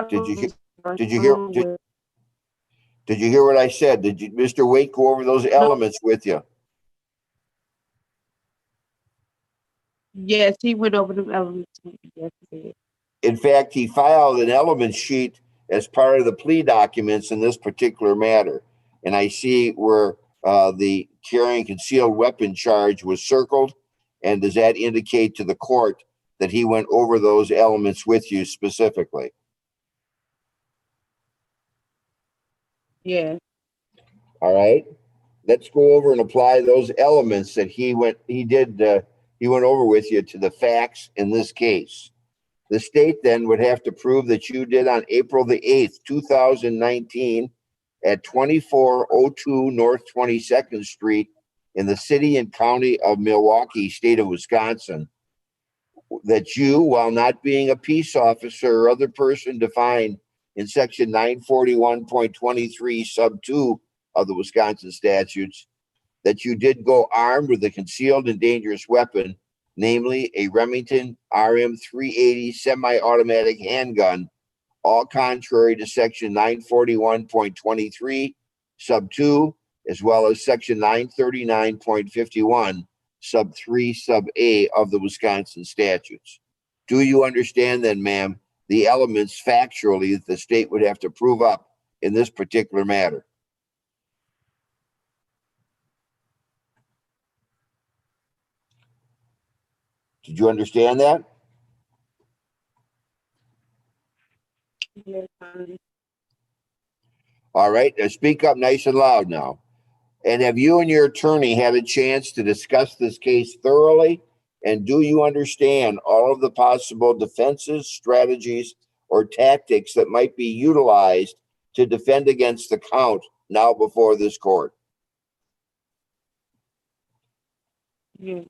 Did you hear what I said? Did Mr. Waite go over those elements with you? Yes, he went over the elements. Yes, he did. In fact, he filed an element sheet as part of the plea documents in this particular matter. And I see where the carrying concealed weapon charge was circled. And does that indicate to the court that he went over those elements with you specifically? Yeah. All right. Let's go over and apply those elements that he went over with you to the facts in this case. The state then would have to prove that you did on April the 8th, 2019 at 2402 North 22nd Street in the city and county of Milwaukee, state of Wisconsin, that you, while not being a peace officer or other person defined in section 941.23 sub 2 of the Wisconsin statutes, that you did go armed with a concealed and dangerous weapon, namely a Remington RM-380 semi-automatic handgun, all contrary to section 941.23 sub 2, as well as section 939.51 sub 3 sub A of the Wisconsin statutes. Do you understand then, ma'am, the elements factually that the state would have to prove up in this particular matter? Did you understand that? Yes, All right, now speak up nice and loud now. And have you and your attorney had a chance to discuss this case thoroughly? And do you understand all of the possible defenses, strategies, or tactics that might be utilized to defend against the count now before this court? Yes.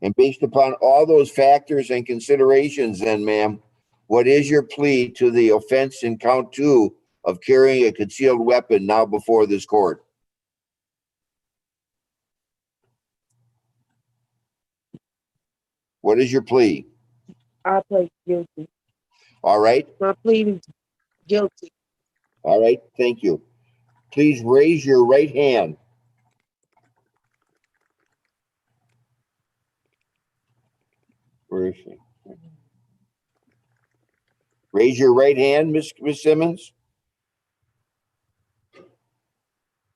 And based upon all those factors and considerations, then, ma'am, what is your plea to the offense in count 2 of carrying a concealed weapon now before this court? What is your plea? I plead guilty. All right. My plea is guilty. All right. Thank you. Please raise your right hand. Where is she? Raise your right hand, Miss Simmons. Do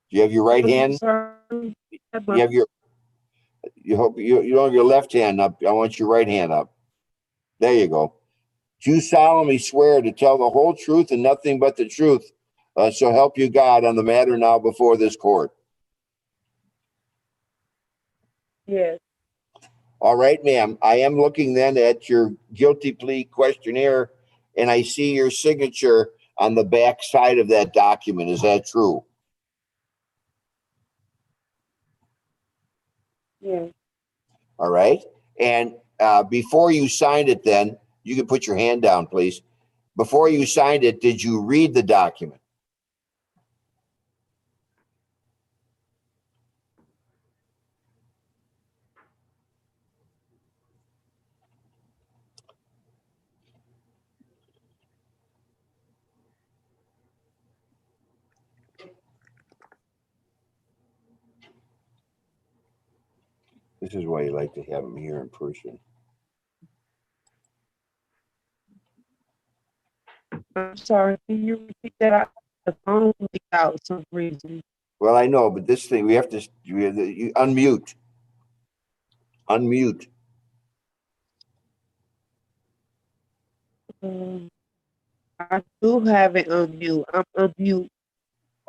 you have your right hand? Sorry. You have your. You hope you don't have your left hand up. I want your right hand up. There you go. Do you solemnly swear to tell the whole truth and nothing but the truth, so help you God, on the matter now before this court? Yes. All right, ma'am. I am looking then at your guilty plea questionnaire, and I see your signature on the back side of that document. Is that true? Yes. All right. And before you signed it, then you can put your hand down, please. Before you signed it, did you read the document? This is why you like to have them here in person. I'm sorry. Can you repeat that? The phone leaked out for some reason. Well, I know, but this thing, you unmute. Unmute. I do have it on mute. I'm on mute.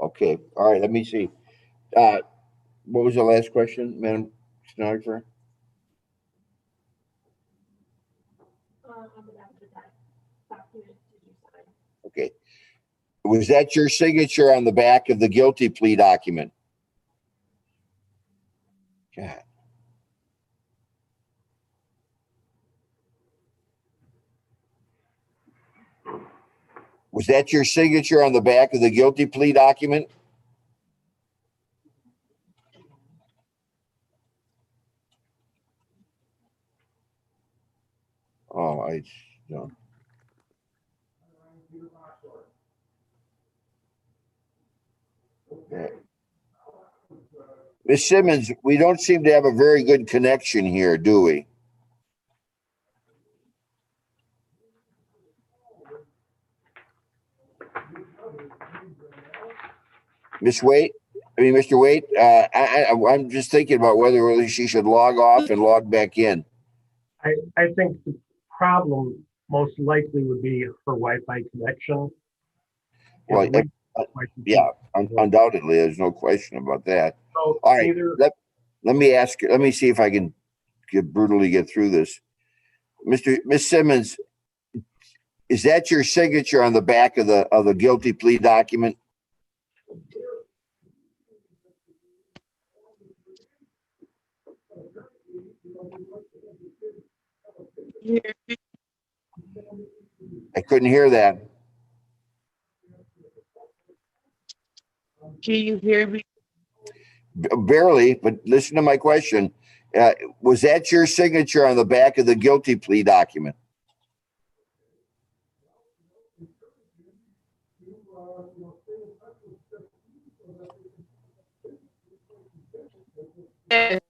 Okay. All right. Let me see. What was the last question, Madam Stenographer? On the back of the document, did you sign? Okay. Was that your signature on the back of the guilty plea document? God. Was that your signature on the back of the guilty plea document? Oh, I don't. Yeah. Ms. Simmons, we don't seem to have a very good connection here, do we? Mr. Waite, I'm just thinking about whether she should log off and log back in. I think the problem most likely would be her Wi-Fi connection. Well, yeah, undoubtedly, there's no question about that. So all right, either, let me see if I can brutally get through this. Miss Simmons, is that your signature on the back of the guilty plea document? I couldn't hear that. Can you hear me? Barely, but listen to my question. Was that your signature on the back of the guilty plea document? Yes.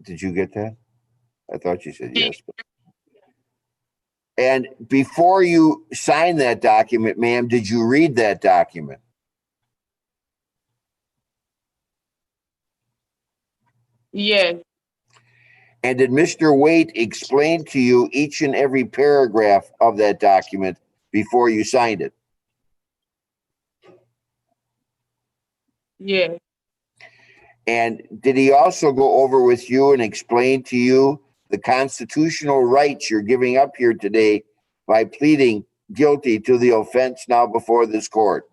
Did you get that? I thought you said yes. And before you signed that document, ma'am, did you read that document? Yes. And did Mr. Waite explain to you each and every paragraph of that document before you signed it? Yes. And did he also go over with you and explain to you the constitutional rights you're giving up here today by pleading guilty to the offense now before this court?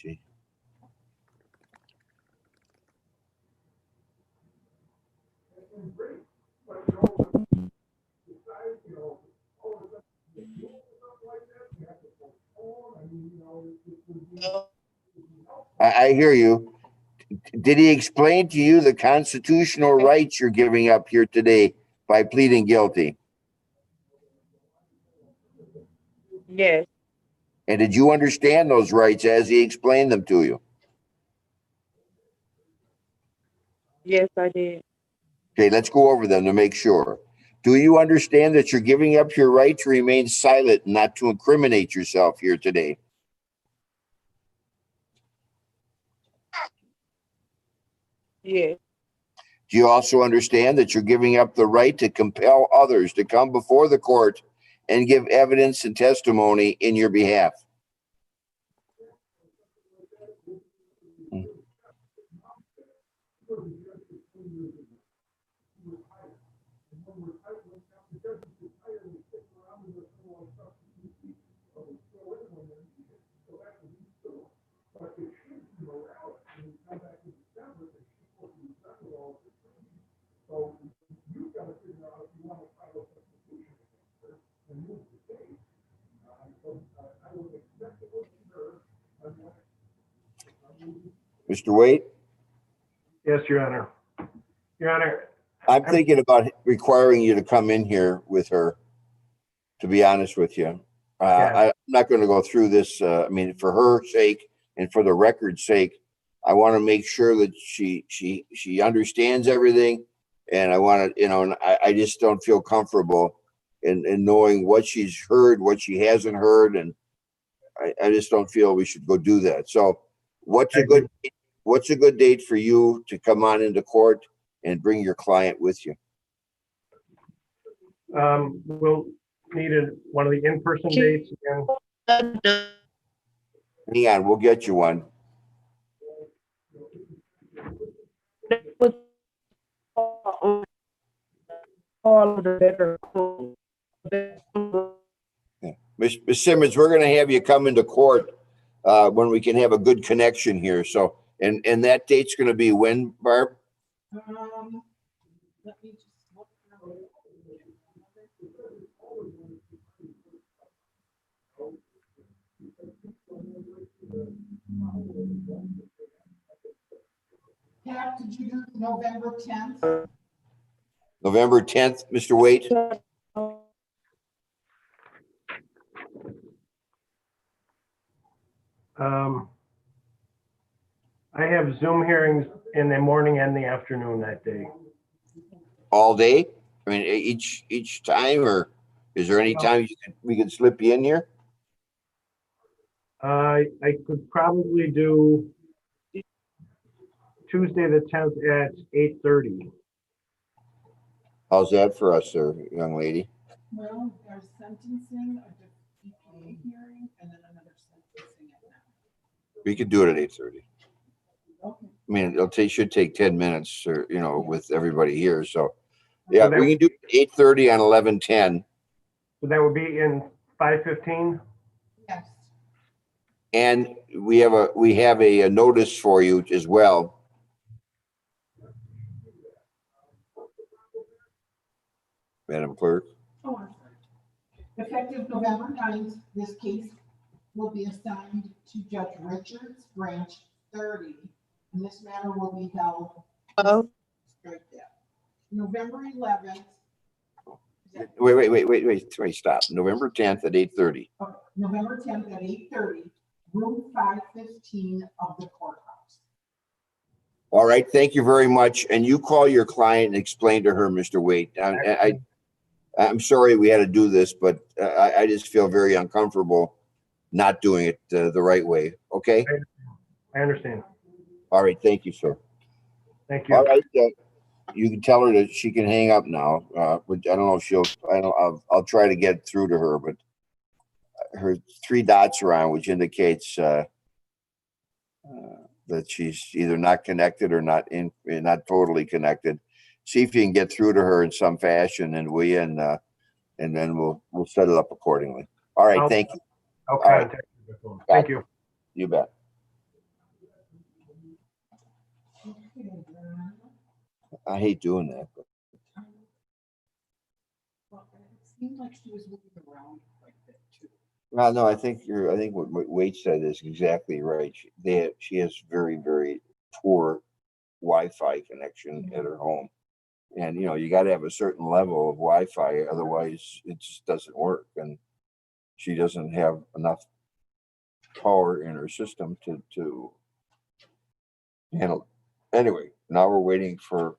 see. I hear you. Did he explain to you the constitutional rights you're giving up here today by pleading guilty? Yes, And did you understand those rights as he explained them to you? yes, I did. Okay, let's go over them to make sure. Do you understand that you're giving up your right to remain silent and not to incriminate yourself here today? Yes, Do you also understand that you're giving up the right to compel others to come before the court and give evidence and testimony in your behalf? Mr. Waite, Yes, Your Honor. Your Honor, I'm thinking about requiring you to come in here with her, to be honest with you. I'm not going to go through this. I mean, for her sake and for the record's sake, I want to make sure that she understands everything. And I want to, and I just don't feel comfortable in knowing what she's heard, what she hasn't heard. And I just don't feel we should go do that. So what's a good date for you to come on into court and bring your client with you? we'll need one of the in-person dates again. Hang on, we'll get you one. all of the better. Ms. Simmons, we're going to have you come into court when we can have a good connection here. So, and that date's going to be when, Barb? Let me just look through. Pat, did you do November 10th? November 10th, Mr. Waite? I have Zoom hearings in the morning and the afternoon that day. All day? I mean, each time, or is there any time we can slip you in here? I could probably do Tuesday the 10th at 8:30. How's that for us, sir, young lady? Well, there's sentencing, a EPA hearing, and then another sentencing at 9. We could do it at 8:30. Okay. I mean, should take 10 minutes, or with everybody here. So, yeah, we can do 8:30 on 11/10. So that would be in 5:15. Yes. And we have a notice for you as well. Madam Clerk. Oh, I'm sorry. Effective November 9th, this case will be assigned to Judge Richards, Branch 30, and this matter will be held. Strike that. November 11th. Wait, stop. November 10th at 8:30. Okay, November 10th at 8:30, room 515 of the courthouse. All right, thank you very much. And you call your client and explain to her, Mr. Waite. I'm sorry we had to do this, but I just feel very uncomfortable not doing it the right way. Okay? I understand. All right, thank you, sir. Thank you. All right, you can tell her that she can hang up now. But I don't know if I'll try to get through to her, but her 3 dots are on, which indicates that she's either not connected or not totally connected. See if you can get through to her in some fashion, and then we'll set it up accordingly. All right, thank you. I'll All right. contact you. Thank you. You bet. I hate doing that. But, Well, it seemed like she was moving around quite a bit too. well, no, I think what Wade said is exactly right. She has very, very poor Wi-Fi connection at her home. And, you know, you got to have a certain level of Wi-Fi, otherwise it just doesn't work. And she doesn't have enough power in her system to handle it. Anyway, now we're waiting for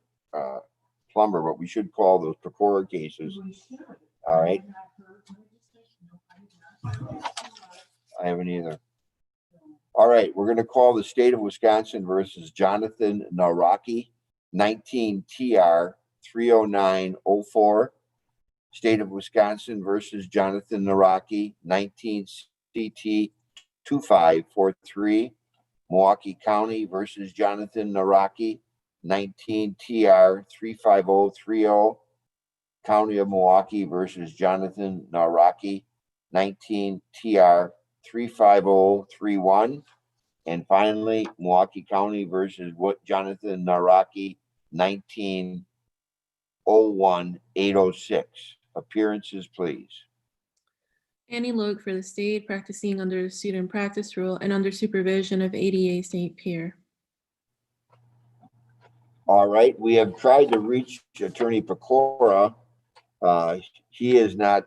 plumber, but we should call those Pecora cases. We should. All right. I have heard no decision, no. I haven't either. All right, we're going to call the state of Wisconsin versus Jonathan Naraki, 19 TR 30904. State of Wisconsin versus Jonathan Naraki, 19 CT 2543. Milwaukee County versus Jonathan Naraki, 19 TR 35030. County of Milwaukee versus Jonathan Naraki, 19 TR 35031. And finally, Milwaukee County versus Jonathan Naraki, 19-01-806. Appearances, please. Annie Logue for the state, practicing under the student practice rule and under supervision of ADA St. Pierre. All right, we have tried to reach Attorney Pecora. He has not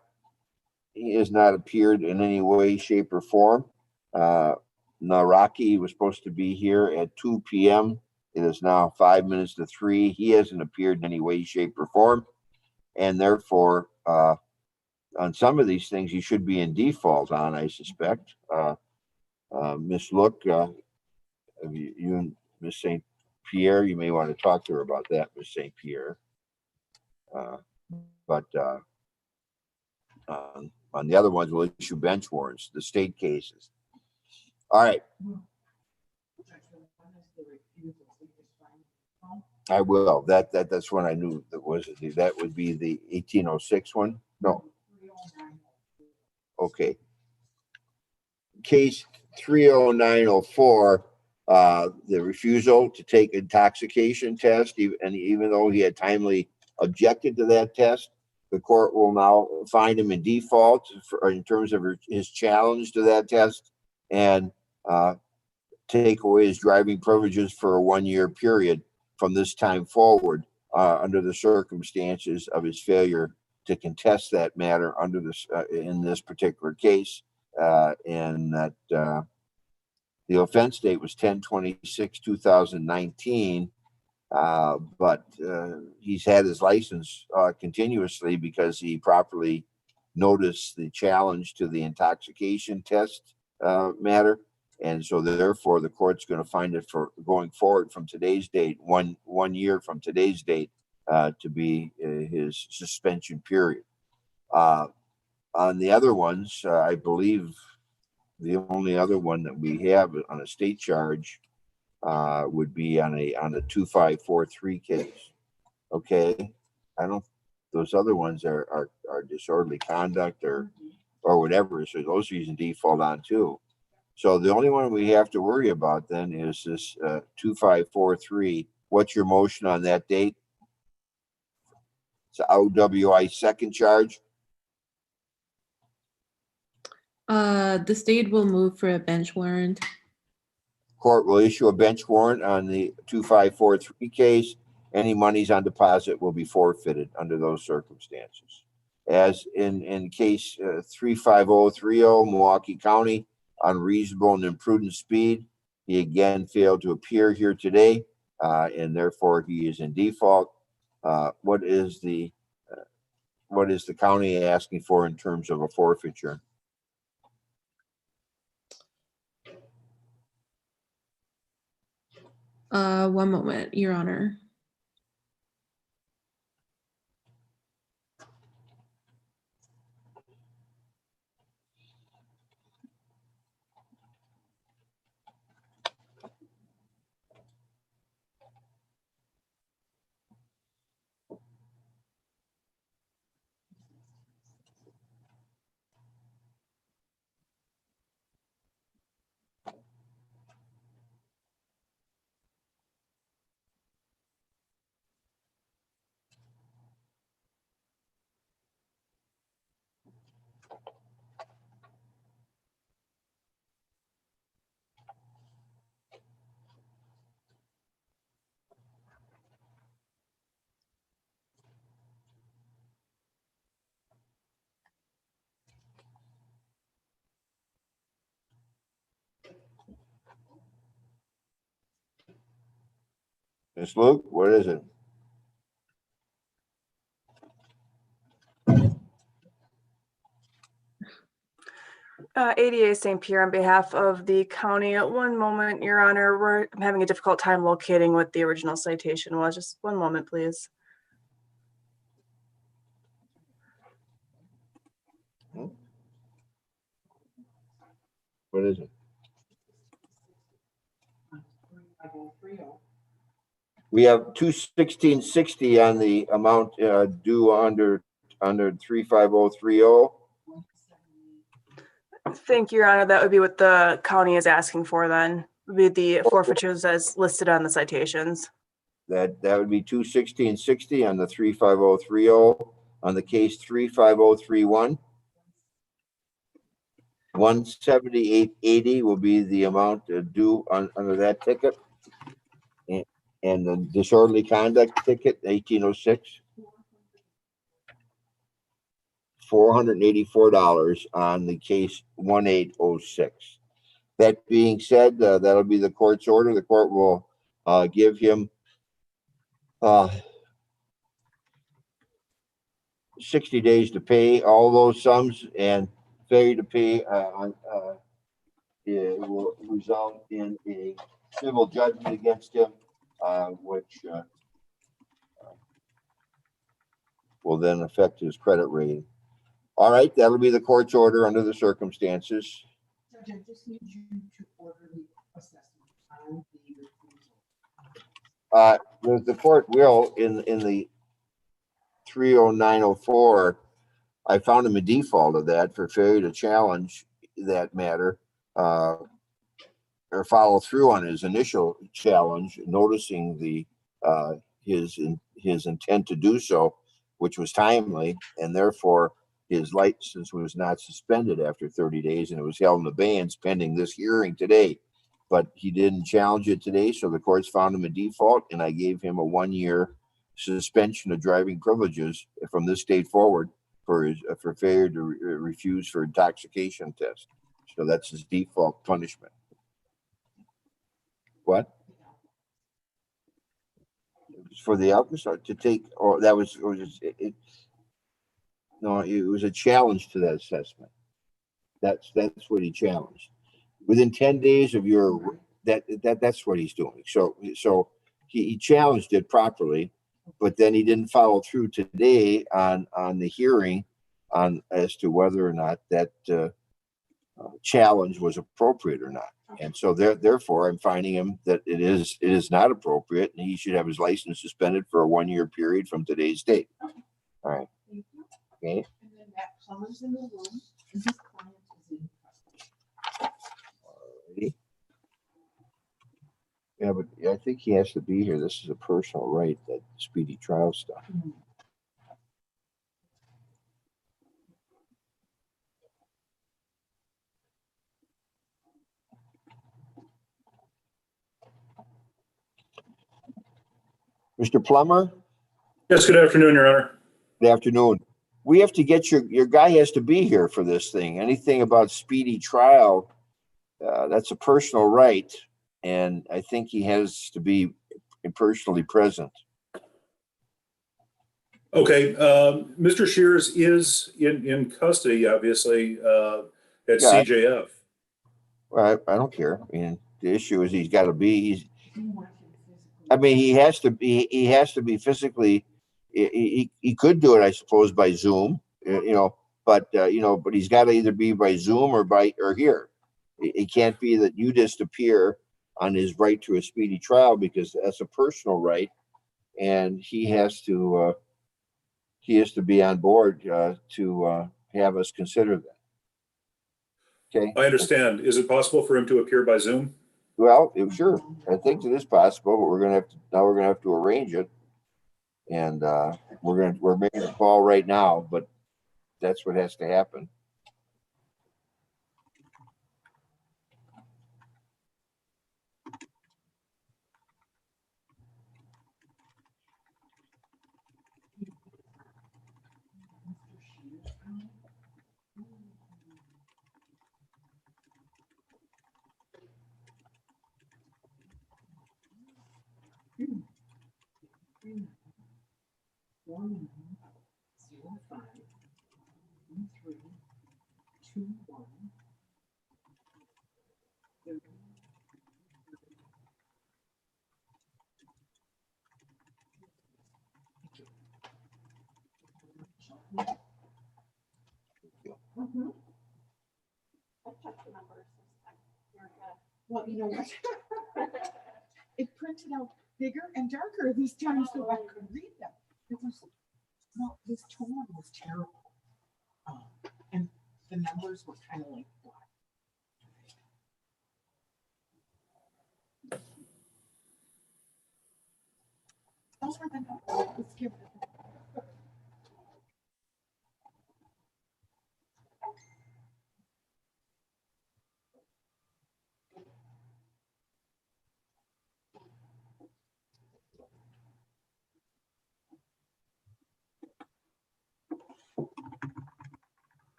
appeared in any way, shape, or form. Naraki was supposed to be here at 2 p.m. It is now 5 minutes to 3. He hasn't appeared in any way, shape, or form. And therefore, on some of these things, he should be in default on, I suspect. Miss Look, you and Miss St. Pierre, you may want to talk to her about that, Miss St. Pierre. But on the other ones, we'll issue bench warrants, the state cases. All right. I will. That's one I knew that was that would be the 1806 one. No. Okay. Case 30904, the refusal to take intoxication test, and even though he had timely objected to that test, the court will now find him in default in terms of his challenge to that test, and take away his driving privileges for a 1-year period from this time forward, under the circumstances of his failure to contest that matter under this in this particular case, and that the offense date was 10/26/2019, but he's had his license continuously because he properly noticed the challenge to the intoxication test matter. And so therefore the court's going to find it for going forward from today's date, one year from today's date, to be his suspension period. On the other ones, I believe the only other one that we have on a state charge would be on a 2543 case. Okay, those other ones are disorderly conduct or whatever, so those are using default on too. So the only one we have to worry about then is this 2543. What's your motion on that date? It's OWI second charge. The state will move for a bench warrant. Court will issue a bench warrant on the 2543 case. Any monies on deposit will be forfeited under those circumstances. As in case 35030, Milwaukee County, unreasonable and imprudent speed. He again failed to appear here today, and therefore he is in default. What is the county asking for in terms of a forfeiture? One moment, Your Honor. Ms. Luke, what is it? ADA St. Pierre on behalf of the county. One moment, Your Honor. I'm having a difficult time locating what the original citation was. Just one moment, please. What is it? We have 21660 on the amount due under 35030. Thank you, Your Honor. That would be what the county is asking for then. Would be the forfeitures as listed on the citations. That would be 21660 on the 35030. On the case 35031. 178.80 will be the amount due under that ticket. And the disorderly conduct ticket, 1806. $484 on the case 1806. That being said, that'll be the court's order. The court will give him 60 days to pay all those sums, and failure to pay it will result in a civil judgment against him, which will then affect his credit rating. All right, that'll be the court's order under the circumstances. Judge, I just need you to order the assessment on the refusal. The court will in the 30904. I found him a default of that for failure to challenge that matter or follow through on his initial challenge, noticing the his intent to do so, which was timely, and therefore his license was not suspended after 30 days, and it was held in abeyance pending this hearing today. But he didn't challenge it today, so the courts found him a default, and I gave him a 1-year suspension of driving privileges from this date forward for failure to refuse for intoxication test. So that's his default punishment. What? For the alcohol to take, or that was, or just, no, it was a challenge to that assessment. That's what he challenged. Within 10 days of your, that's what he's doing. So he challenged it properly, but then he didn't follow through today on the hearing on as to whether or not that challenge was appropriate or not. And so therefore I'm finding him that it is not appropriate, and he should have his license suspended for a 1-year period from today's date. All right. Okay. And then that plumber's in the room, and his client is in custody. Alrighty. Yeah, but I think he has to be here. This is a personal right, that speedy trial stuff. Mr. Plummer? Yes, good afternoon, Your Honor. Good afternoon. We have to get your guy has to be here for this thing. Anything about speedy trial, that's a personal right, and I think he has to be personally present. Okay, Mr. Shears is in custody, obviously, at Yeah. CJF. Well, I don't care. I mean, the issue is he's got to be. He has to be. He has to be physically. He could do it, I suppose, by Zoom. But he's got to either be by Zoom or here. It can't be that you disappear on his right to a speedy trial, because that's a personal right, and he has to be on board to have us consider that. Okay. I understand. Is it possible for him to appear by Zoom? Well, sure. I think it is possible, but we're gonna have to arrange it, and we're making a call right now. But that's what has to happen. 4905 23 21 Mhm. I checked the numbers this time. You're good. Well, you know what? It printed out bigger and darker this time so I could read them. It was, no, this tone was terrible. And the numbers were kind of like black. Those were the numbers. Let's give it.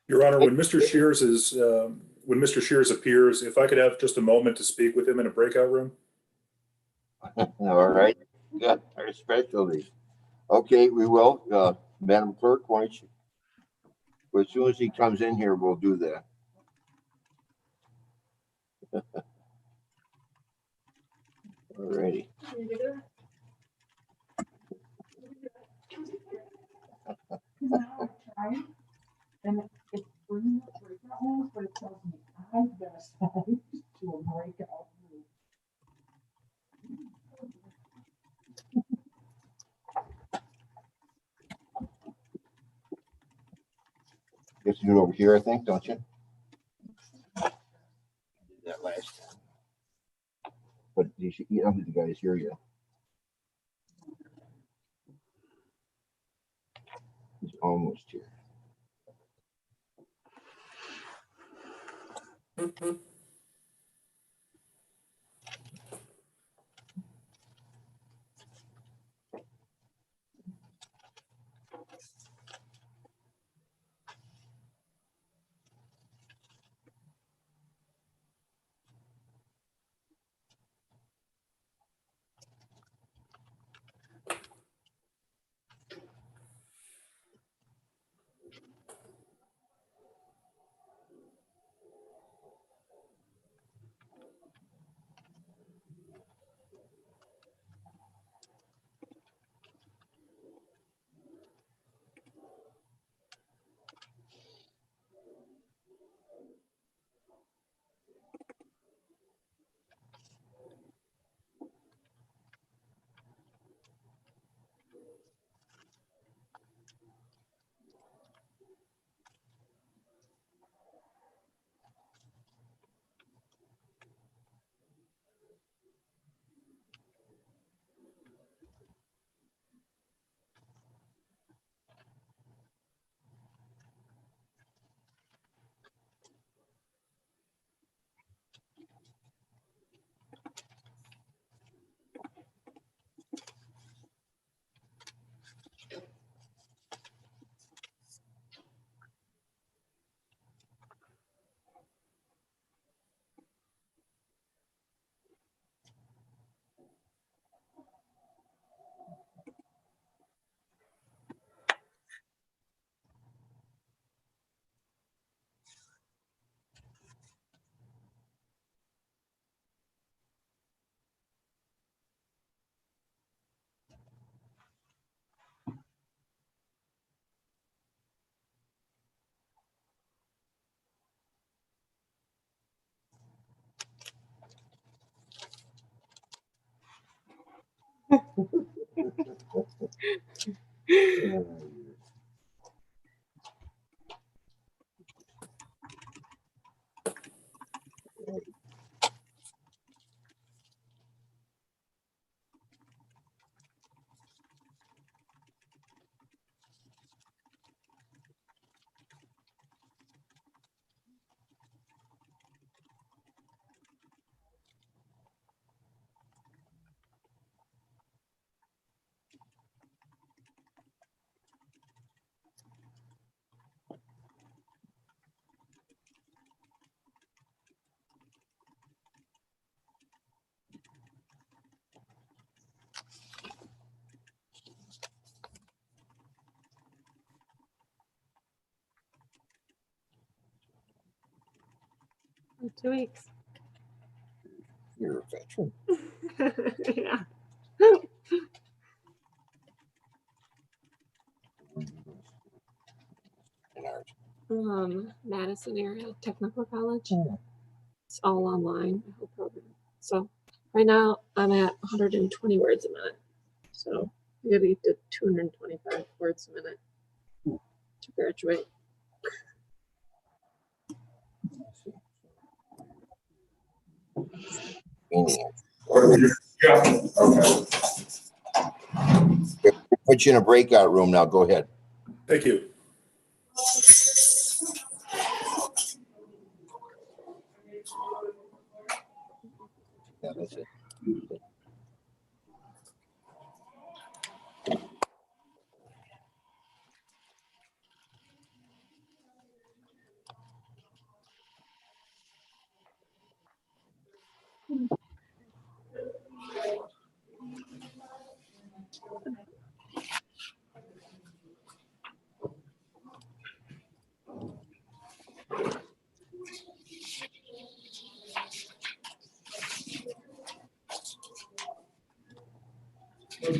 Your Honor, when Mr. Shears appears, if I could have just a moment to speak with him in a breakout room? All right, got our specialty. Okay, we will. Madam Clerk, why don't you? As soon as he comes in here, we'll do that. All righty. Now I tried, and it's bringing up breakout rooms, but it tells me I've been assigned to a breakout room. You have to do it over here, I think, don't you? Did that last time. But you should, I don't think the guys hear you. He's almost here. In 2 weeks. You're a veteran. Yeah. Madison area technical college. It's all online, the whole program. So right now I'm at 120 words a minute. So I gotta get to 225 words a minute to graduate. Yeah. Okay. Put you in a breakout room now. Go ahead. Thank you. Yeah, that's it. How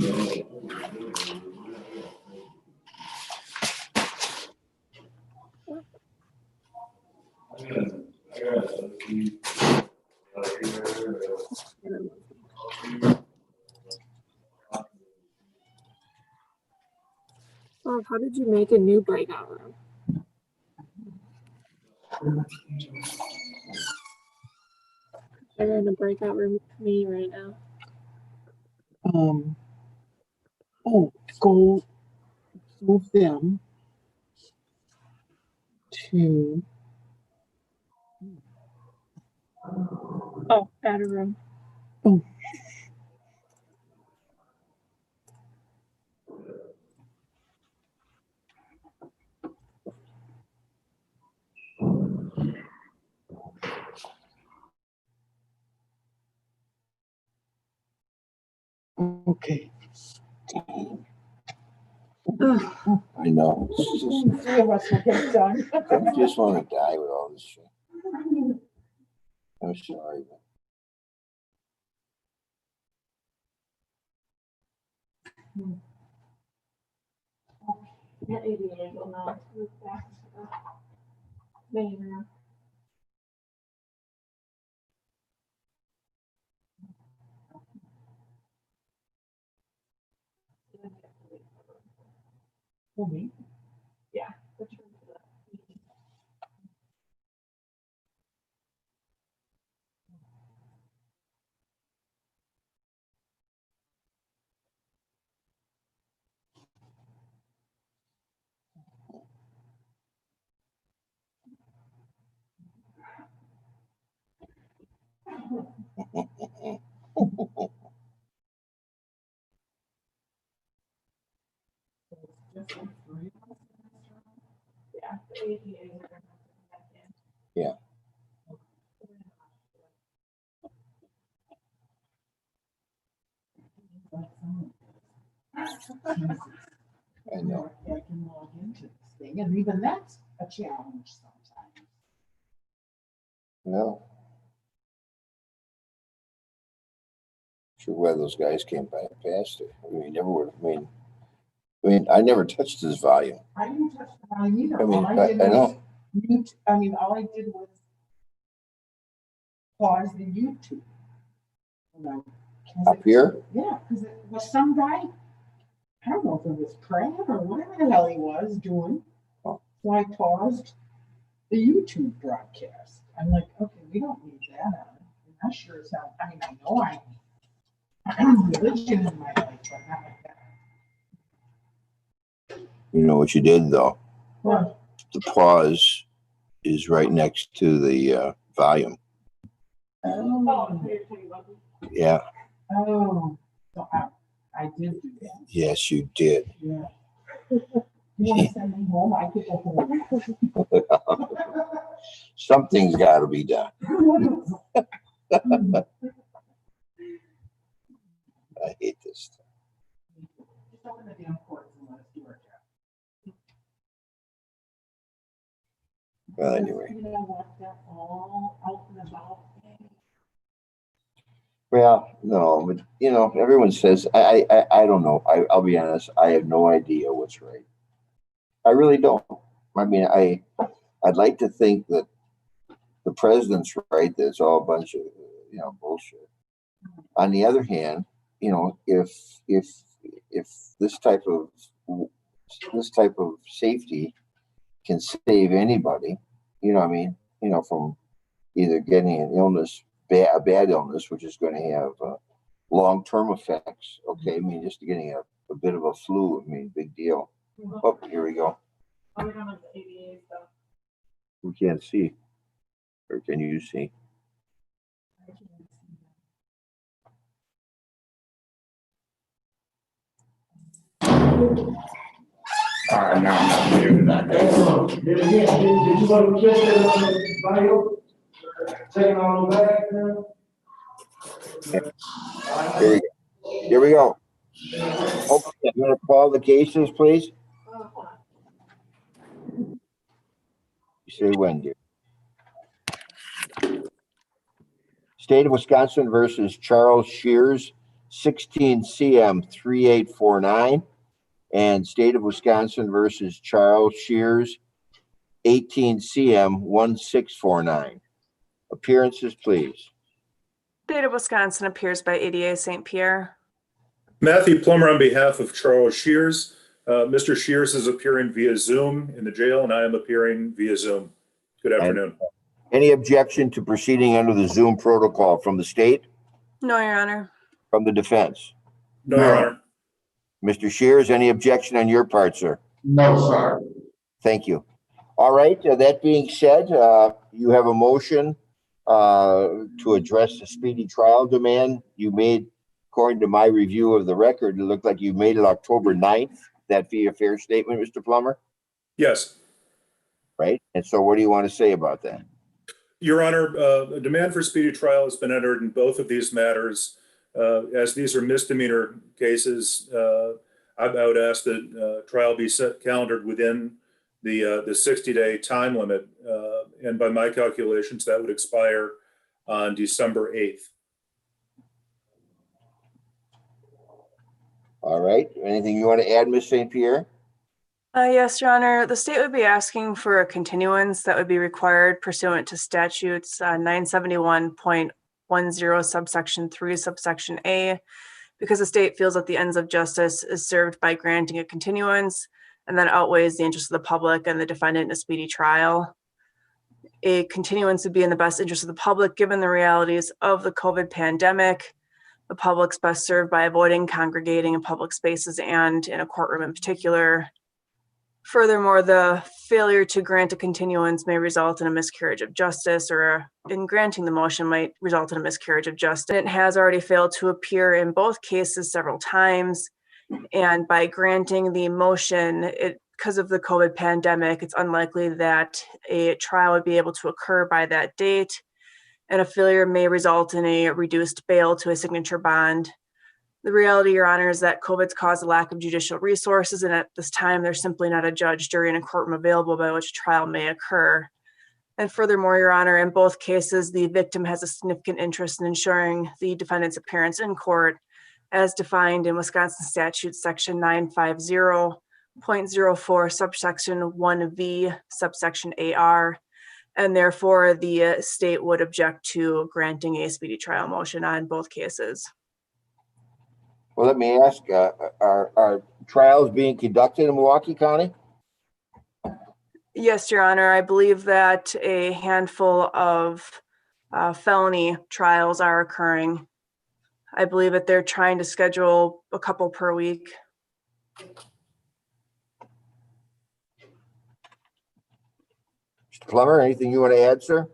did you make a new breakout room? They're in a breakout room with me right now. Oh, go move them to. Oh, add a room. Oh. Okay. I know. It's just, Three of us will get done. I just want to die with all this shit. I'm sorry. That ADA will not move back to the main room. Yeah. return to the meeting. Yeah, the ADA are gonna have to come back in. Yeah. I know. I can log into this thing, and even that's a challenge sometimes. No. Sure why those guys came by past it. I mean, never would. I never touched this volume. I didn't touch the volume either. I mean, All I did I was know. mute, all I did was pause the YouTube. Up here? Yeah, because it was some guy, I don't know if it was Craig or whatever the hell he was doing. Oh. So I paused the YouTube broadcast. I'm like, okay, we don't need that on. And I sure as hell, I know I need religion in my life, but not like that. You know what you did though? What? The pause is right next to the volume. Oh, Yeah. oh, so I did do that. Yes, you did. Yeah. You want to send me home? I could go home. Something's got to be done. I hate this stuff. Just open the damn courts and let us do our job. Well, anyway. You know what, they're all out and about. Well, no, but everyone says I don't know. I'll be honest. I have no idea what's right. I really don't. I mean, I'd like to think that the president's right. That it's all a bunch of bullshit. On the other hand, if this type of safety can save anybody, from either getting an illness, a bad illness, which is going to have long-term effects. Okay, I mean, just getting a bit of a flu, big deal. Oh, here we go. We can't see, or can you see? Now I'm muted that. Did you want to check that on the bio? Checking on the back now? Here we go. Okay, I'm going to call the cases, please. You say when, dear. State of Wisconsin versus Charles Shears, 16 CM 3849, and State of Wisconsin versus Charles Shears, 18 CM 1649. Appearances, please. State of Wisconsin appears by ADA St. Pierre. Matthew Plummer on behalf of Charles Shears. Mr. Shears is appearing via Zoom in the jail, and I am appearing via Zoom. Good afternoon. Any objection to proceeding under the Zoom protocol from the state, No, Your Honor. from the defense? No, Your Honor. Mr. Shears, any objection on your part, sir? No, sir. Thank you. All right, that being said, you have a motion to address the speedy trial demand. You made, according to my review of the record, it looked like you made it October 9th. That be a fair statement, Mr. Plummer? Yes. Right? And so what do you want to say about that? Your Honor, a demand for speedy trial has been entered in both of these matters. As these are misdemeanor cases, I would ask that trial be calendared within the 60-day time limit. And by my calculations, that would expire on December 8th. All right. Anything you want to add, Ms. St. Pierre? Yes, Your Honor. The state would be asking for a continuance that would be required pursuant to statutes 971.10 subsection 3 subsection A, because the state feels that the ends of justice is served by granting a continuance and that outweighs the interest of the public and the defendant in a speedy trial. A continuance would be in the best interest of the public given the realities of the COVID pandemic. The public's best served by avoiding congregating in public spaces and in a courtroom in particular. Furthermore, the failure to grant a continuance may result in a miscarriage of justice, or in granting the motion might result in a miscarriage of justice. It has already failed to appear in both cases several times. And by granting the motion, because of the COVID pandemic, it's unlikely that a trial would be able to occur by that date. And a failure may result in a reduced bail to a signature bond. The reality, Your Honor, is that COVID's caused a lack of judicial resources, and at this time, there's simply not a judge, jury, and a courtroom available by which trial may occur. And furthermore, Your Honor, in both cases, the victim has a significant interest in ensuring the defendant's appearance in court, as defined in Wisconsin statute section 950.04, subsection 1V, subsection AR. And therefore, the state would object to granting a speedy trial motion on both cases. Well, let me ask, are trials being conducted in Milwaukee County? Yes, Your Honor. I believe that a handful of felony trials are occurring. I believe that they're trying to schedule a couple per week. Mr. Plummer, anything you want to add, sir?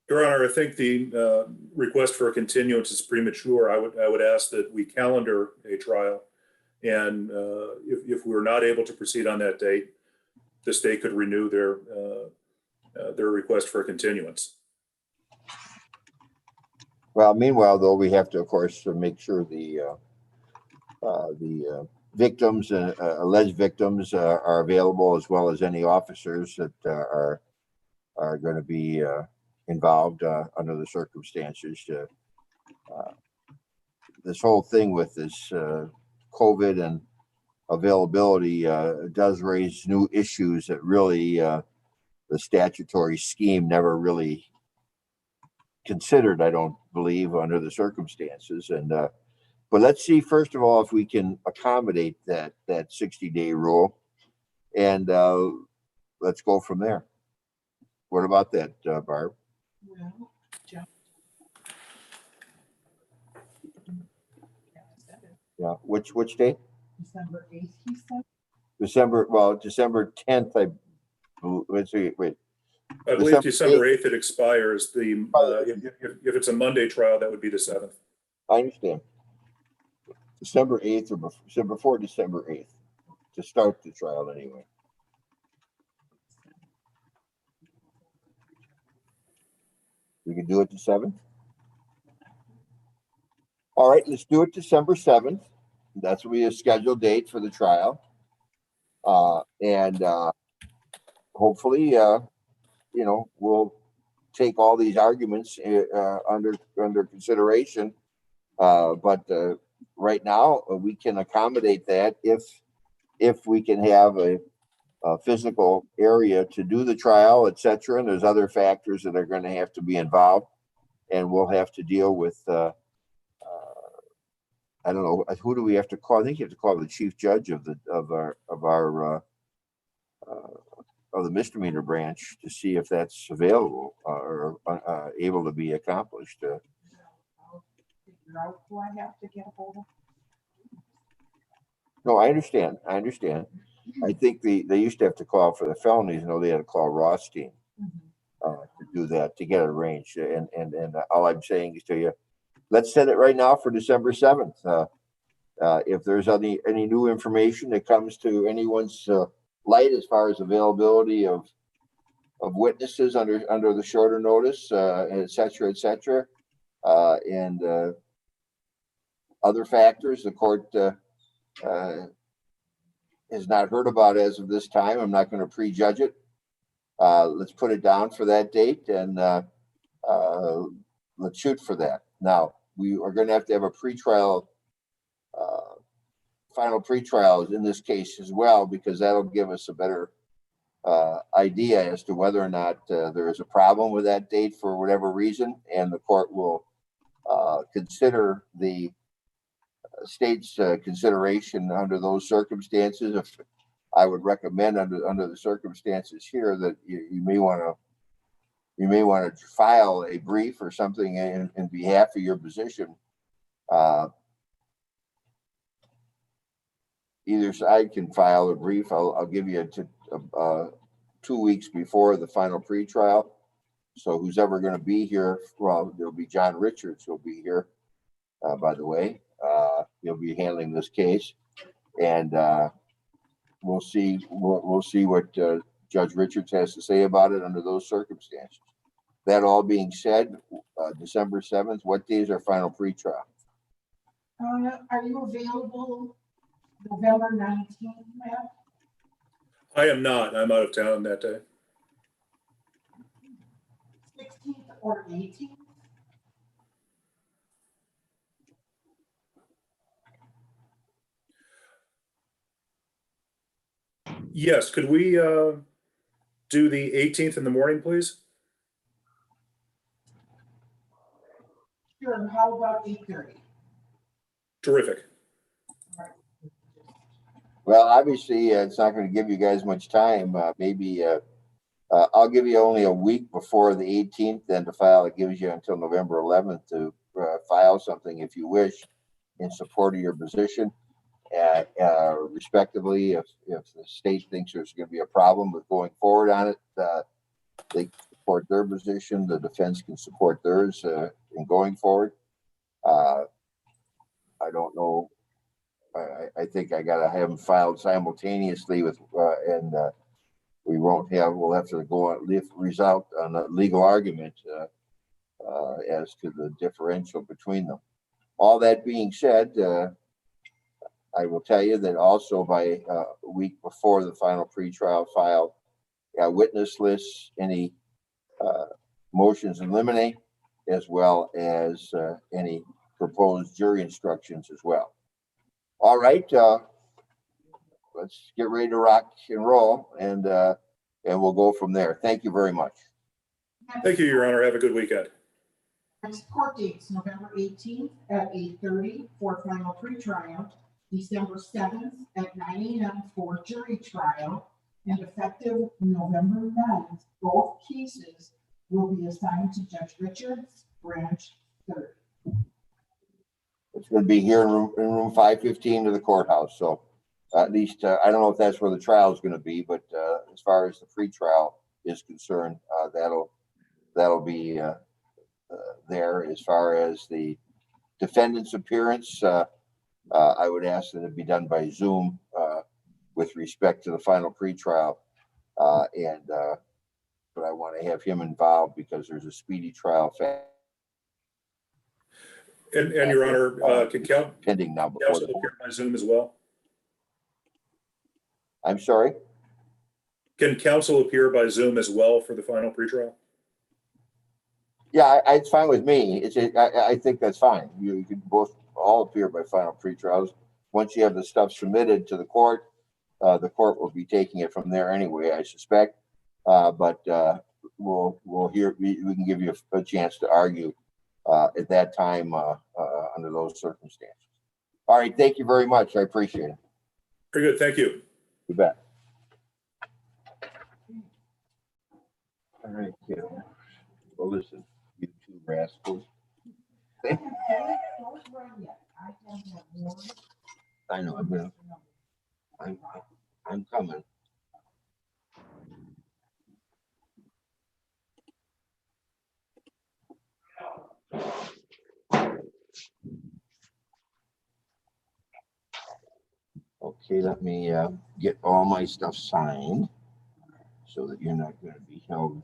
Your Honor, I think the request for a continuance is premature. I would ask that we calendar a trial, and if we're not able to proceed on that date, the state could renew their request for a continuance. Well, meanwhile, though, we have to, of course, make sure the victims, alleged victims, are available, as well as any officers that are going to be involved under the circumstances. This whole thing with this COVID and availability does raise new issues that really the statutory scheme never really considered, I don't believe, under the circumstances. And but let's see, first of all, if we can accommodate that 60-day rule, and let's go from there. What about that, Barb? Well, Jeff. Yeah, which date? December 8th, he said. December 10th. Let's see, wait. I believe December 8th it expires. If it's a Monday trial, that would be the 7th. I understand. December 8th or before December 8th to start the trial anyway. We can do it the 7th. All right, let's do it December 7th. That's will be a scheduled date for the trial. And hopefully, we'll take all these arguments under consideration But right now, we can accommodate that if we can have a physical area to do the trial, et cetera. And there's other factors that are going to have to be involved, and we'll have to deal with. I don't know, who do we have to call? I think you have to call the chief judge of the misdemeanor branch to see if that's available or able to be accomplished. I'll figure out who I have to get a hold of. No, I understand. I think they used to have to call for the felonies. They had to call Rothstein to do that, to get it arranged. And all I'm saying is to you, let's set it right now for December 7th. If there's any new information that comes to anyone's light as far as availability of witnesses under the shorter notice, et cetera, and other factors the court has not heard about as of this time. I'm not going to prejudge it. Let's put it down for that date, and let's shoot for that. Now, we are going to have a pretrial, final pretrial in this case as well, because that'll give us a better idea as to whether or not there is a problem with that date for whatever reason, and the court will consider the state's consideration under those circumstances. If I would recommend under the circumstances here that you may want to file a brief or something in behalf of your position. Either side can file a brief. I'll give you 2 weeks before the final pretrial. So who's ever going to be here? Well, there'll be John Richards who'll be here. By the way, he'll be handling this case, and we'll see what Judge Richards has to say about it under those circumstances. That all being said, December 7th, what day is our final pretrial? Are you available November 19th, Matt? I am not. I'm out of town that day. 16th or 18th? Yes, could we do the 18th in the morning, please? Sure. How about 8:30? Terrific. Well, obviously, it's not going to give you guys much time. Maybe I'll give you only a week before the 18th, then to file. It gives you until November 11th to file something if you wish in support of your position. Respectively, if the state thinks there's going to be a problem with going forward on it, they support their position. The defense can support theirs in going forward. I don't know. I think I got to have them filed simultaneously with, and we'll have to go on result on a legal argument as to the differential between them. All that being said, I will tell you that also by a week before the final pretrial file, witness lists, any motions in limine, as well as any proposed jury instructions as well. All right, let's get ready to rock and roll, and we'll go from there. Thank you very much. Thank you, Your Honor. Have a good weekend. Next court dates, November 18th at 8:30 for final pretrial, December 7th at 9 a.m. for jury trial, and effective November 9th, both cases will be assigned to Judge Richards, Branch 30. It's going to be here in room 515 to the courthouse. So at least, I don't know if that's where the trial is going to be, but as far as the pretrial is concerned, that'll be there. As far as the defendant's appearance, I would ask that it be done by Zoom with respect to the final pretrial. But I want to have him involved because there's a speedy trial And Your Honor, can pending now before counsel appear by Zoom as well? I'm sorry? Can counsel appear by Zoom as well for the final pretrial? Yeah, it's fine with me. I think that's fine. You can both all appear by final pretrials. Once you have the stuff submitted to the court will be taking it from there anyway, I suspect. But we'll hear, we can give you a chance to argue at that time under those circumstances. All right, thank you very much. I appreciate it. Very good, thank you. You bet. All right, yeah. Well, listen, you two rascals. I know, I'm coming. Okay, let me get all my stuff signed so that you're not going to be held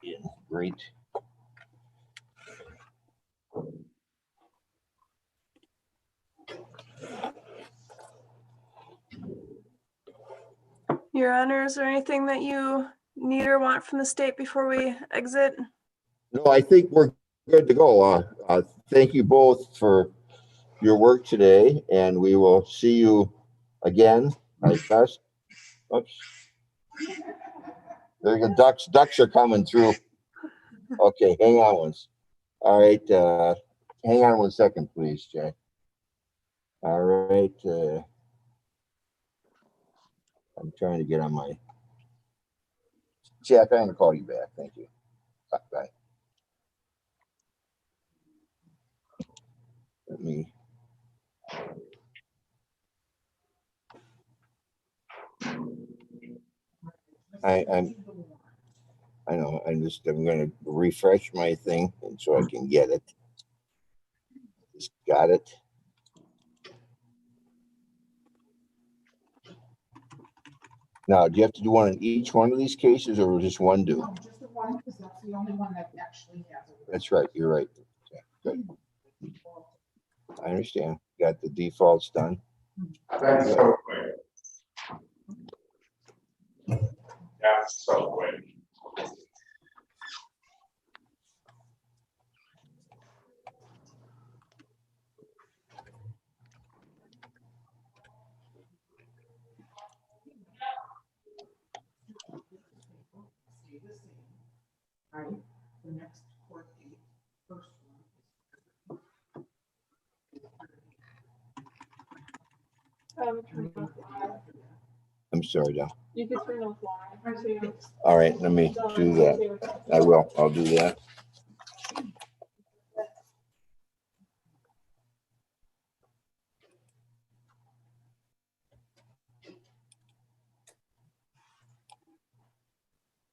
in great. Your Honor, is there anything that you need or want from the state before we exit? No, I think we're good to go. Thank you both for your work today, and we will see you again, I guess. Oops. There the ducks are coming through. Okay, hang on once. All right, hang on 1 second, please, Jay. All right, I'm trying to get on my Jack. I'm gonna call you back. Thank you. Bye. Let me. I know. I'm going to refresh my thing, and so I can get it. Just got it. Now, do you have to do one in each one of these cases, or just one do? No, just the one, because that's the only one that actually has it. That's right. You're right. Okay, good. I understand. Got the defaults done. That's so quick. That's so quick. Right, the next court date, first one. Turn off live. I'm sorry, Don. You can turn off live too. All right, let me do that. I will. I'll do that.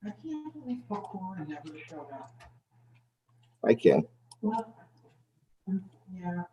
I can't believe Pokora never showed up. I can. Well, yeah.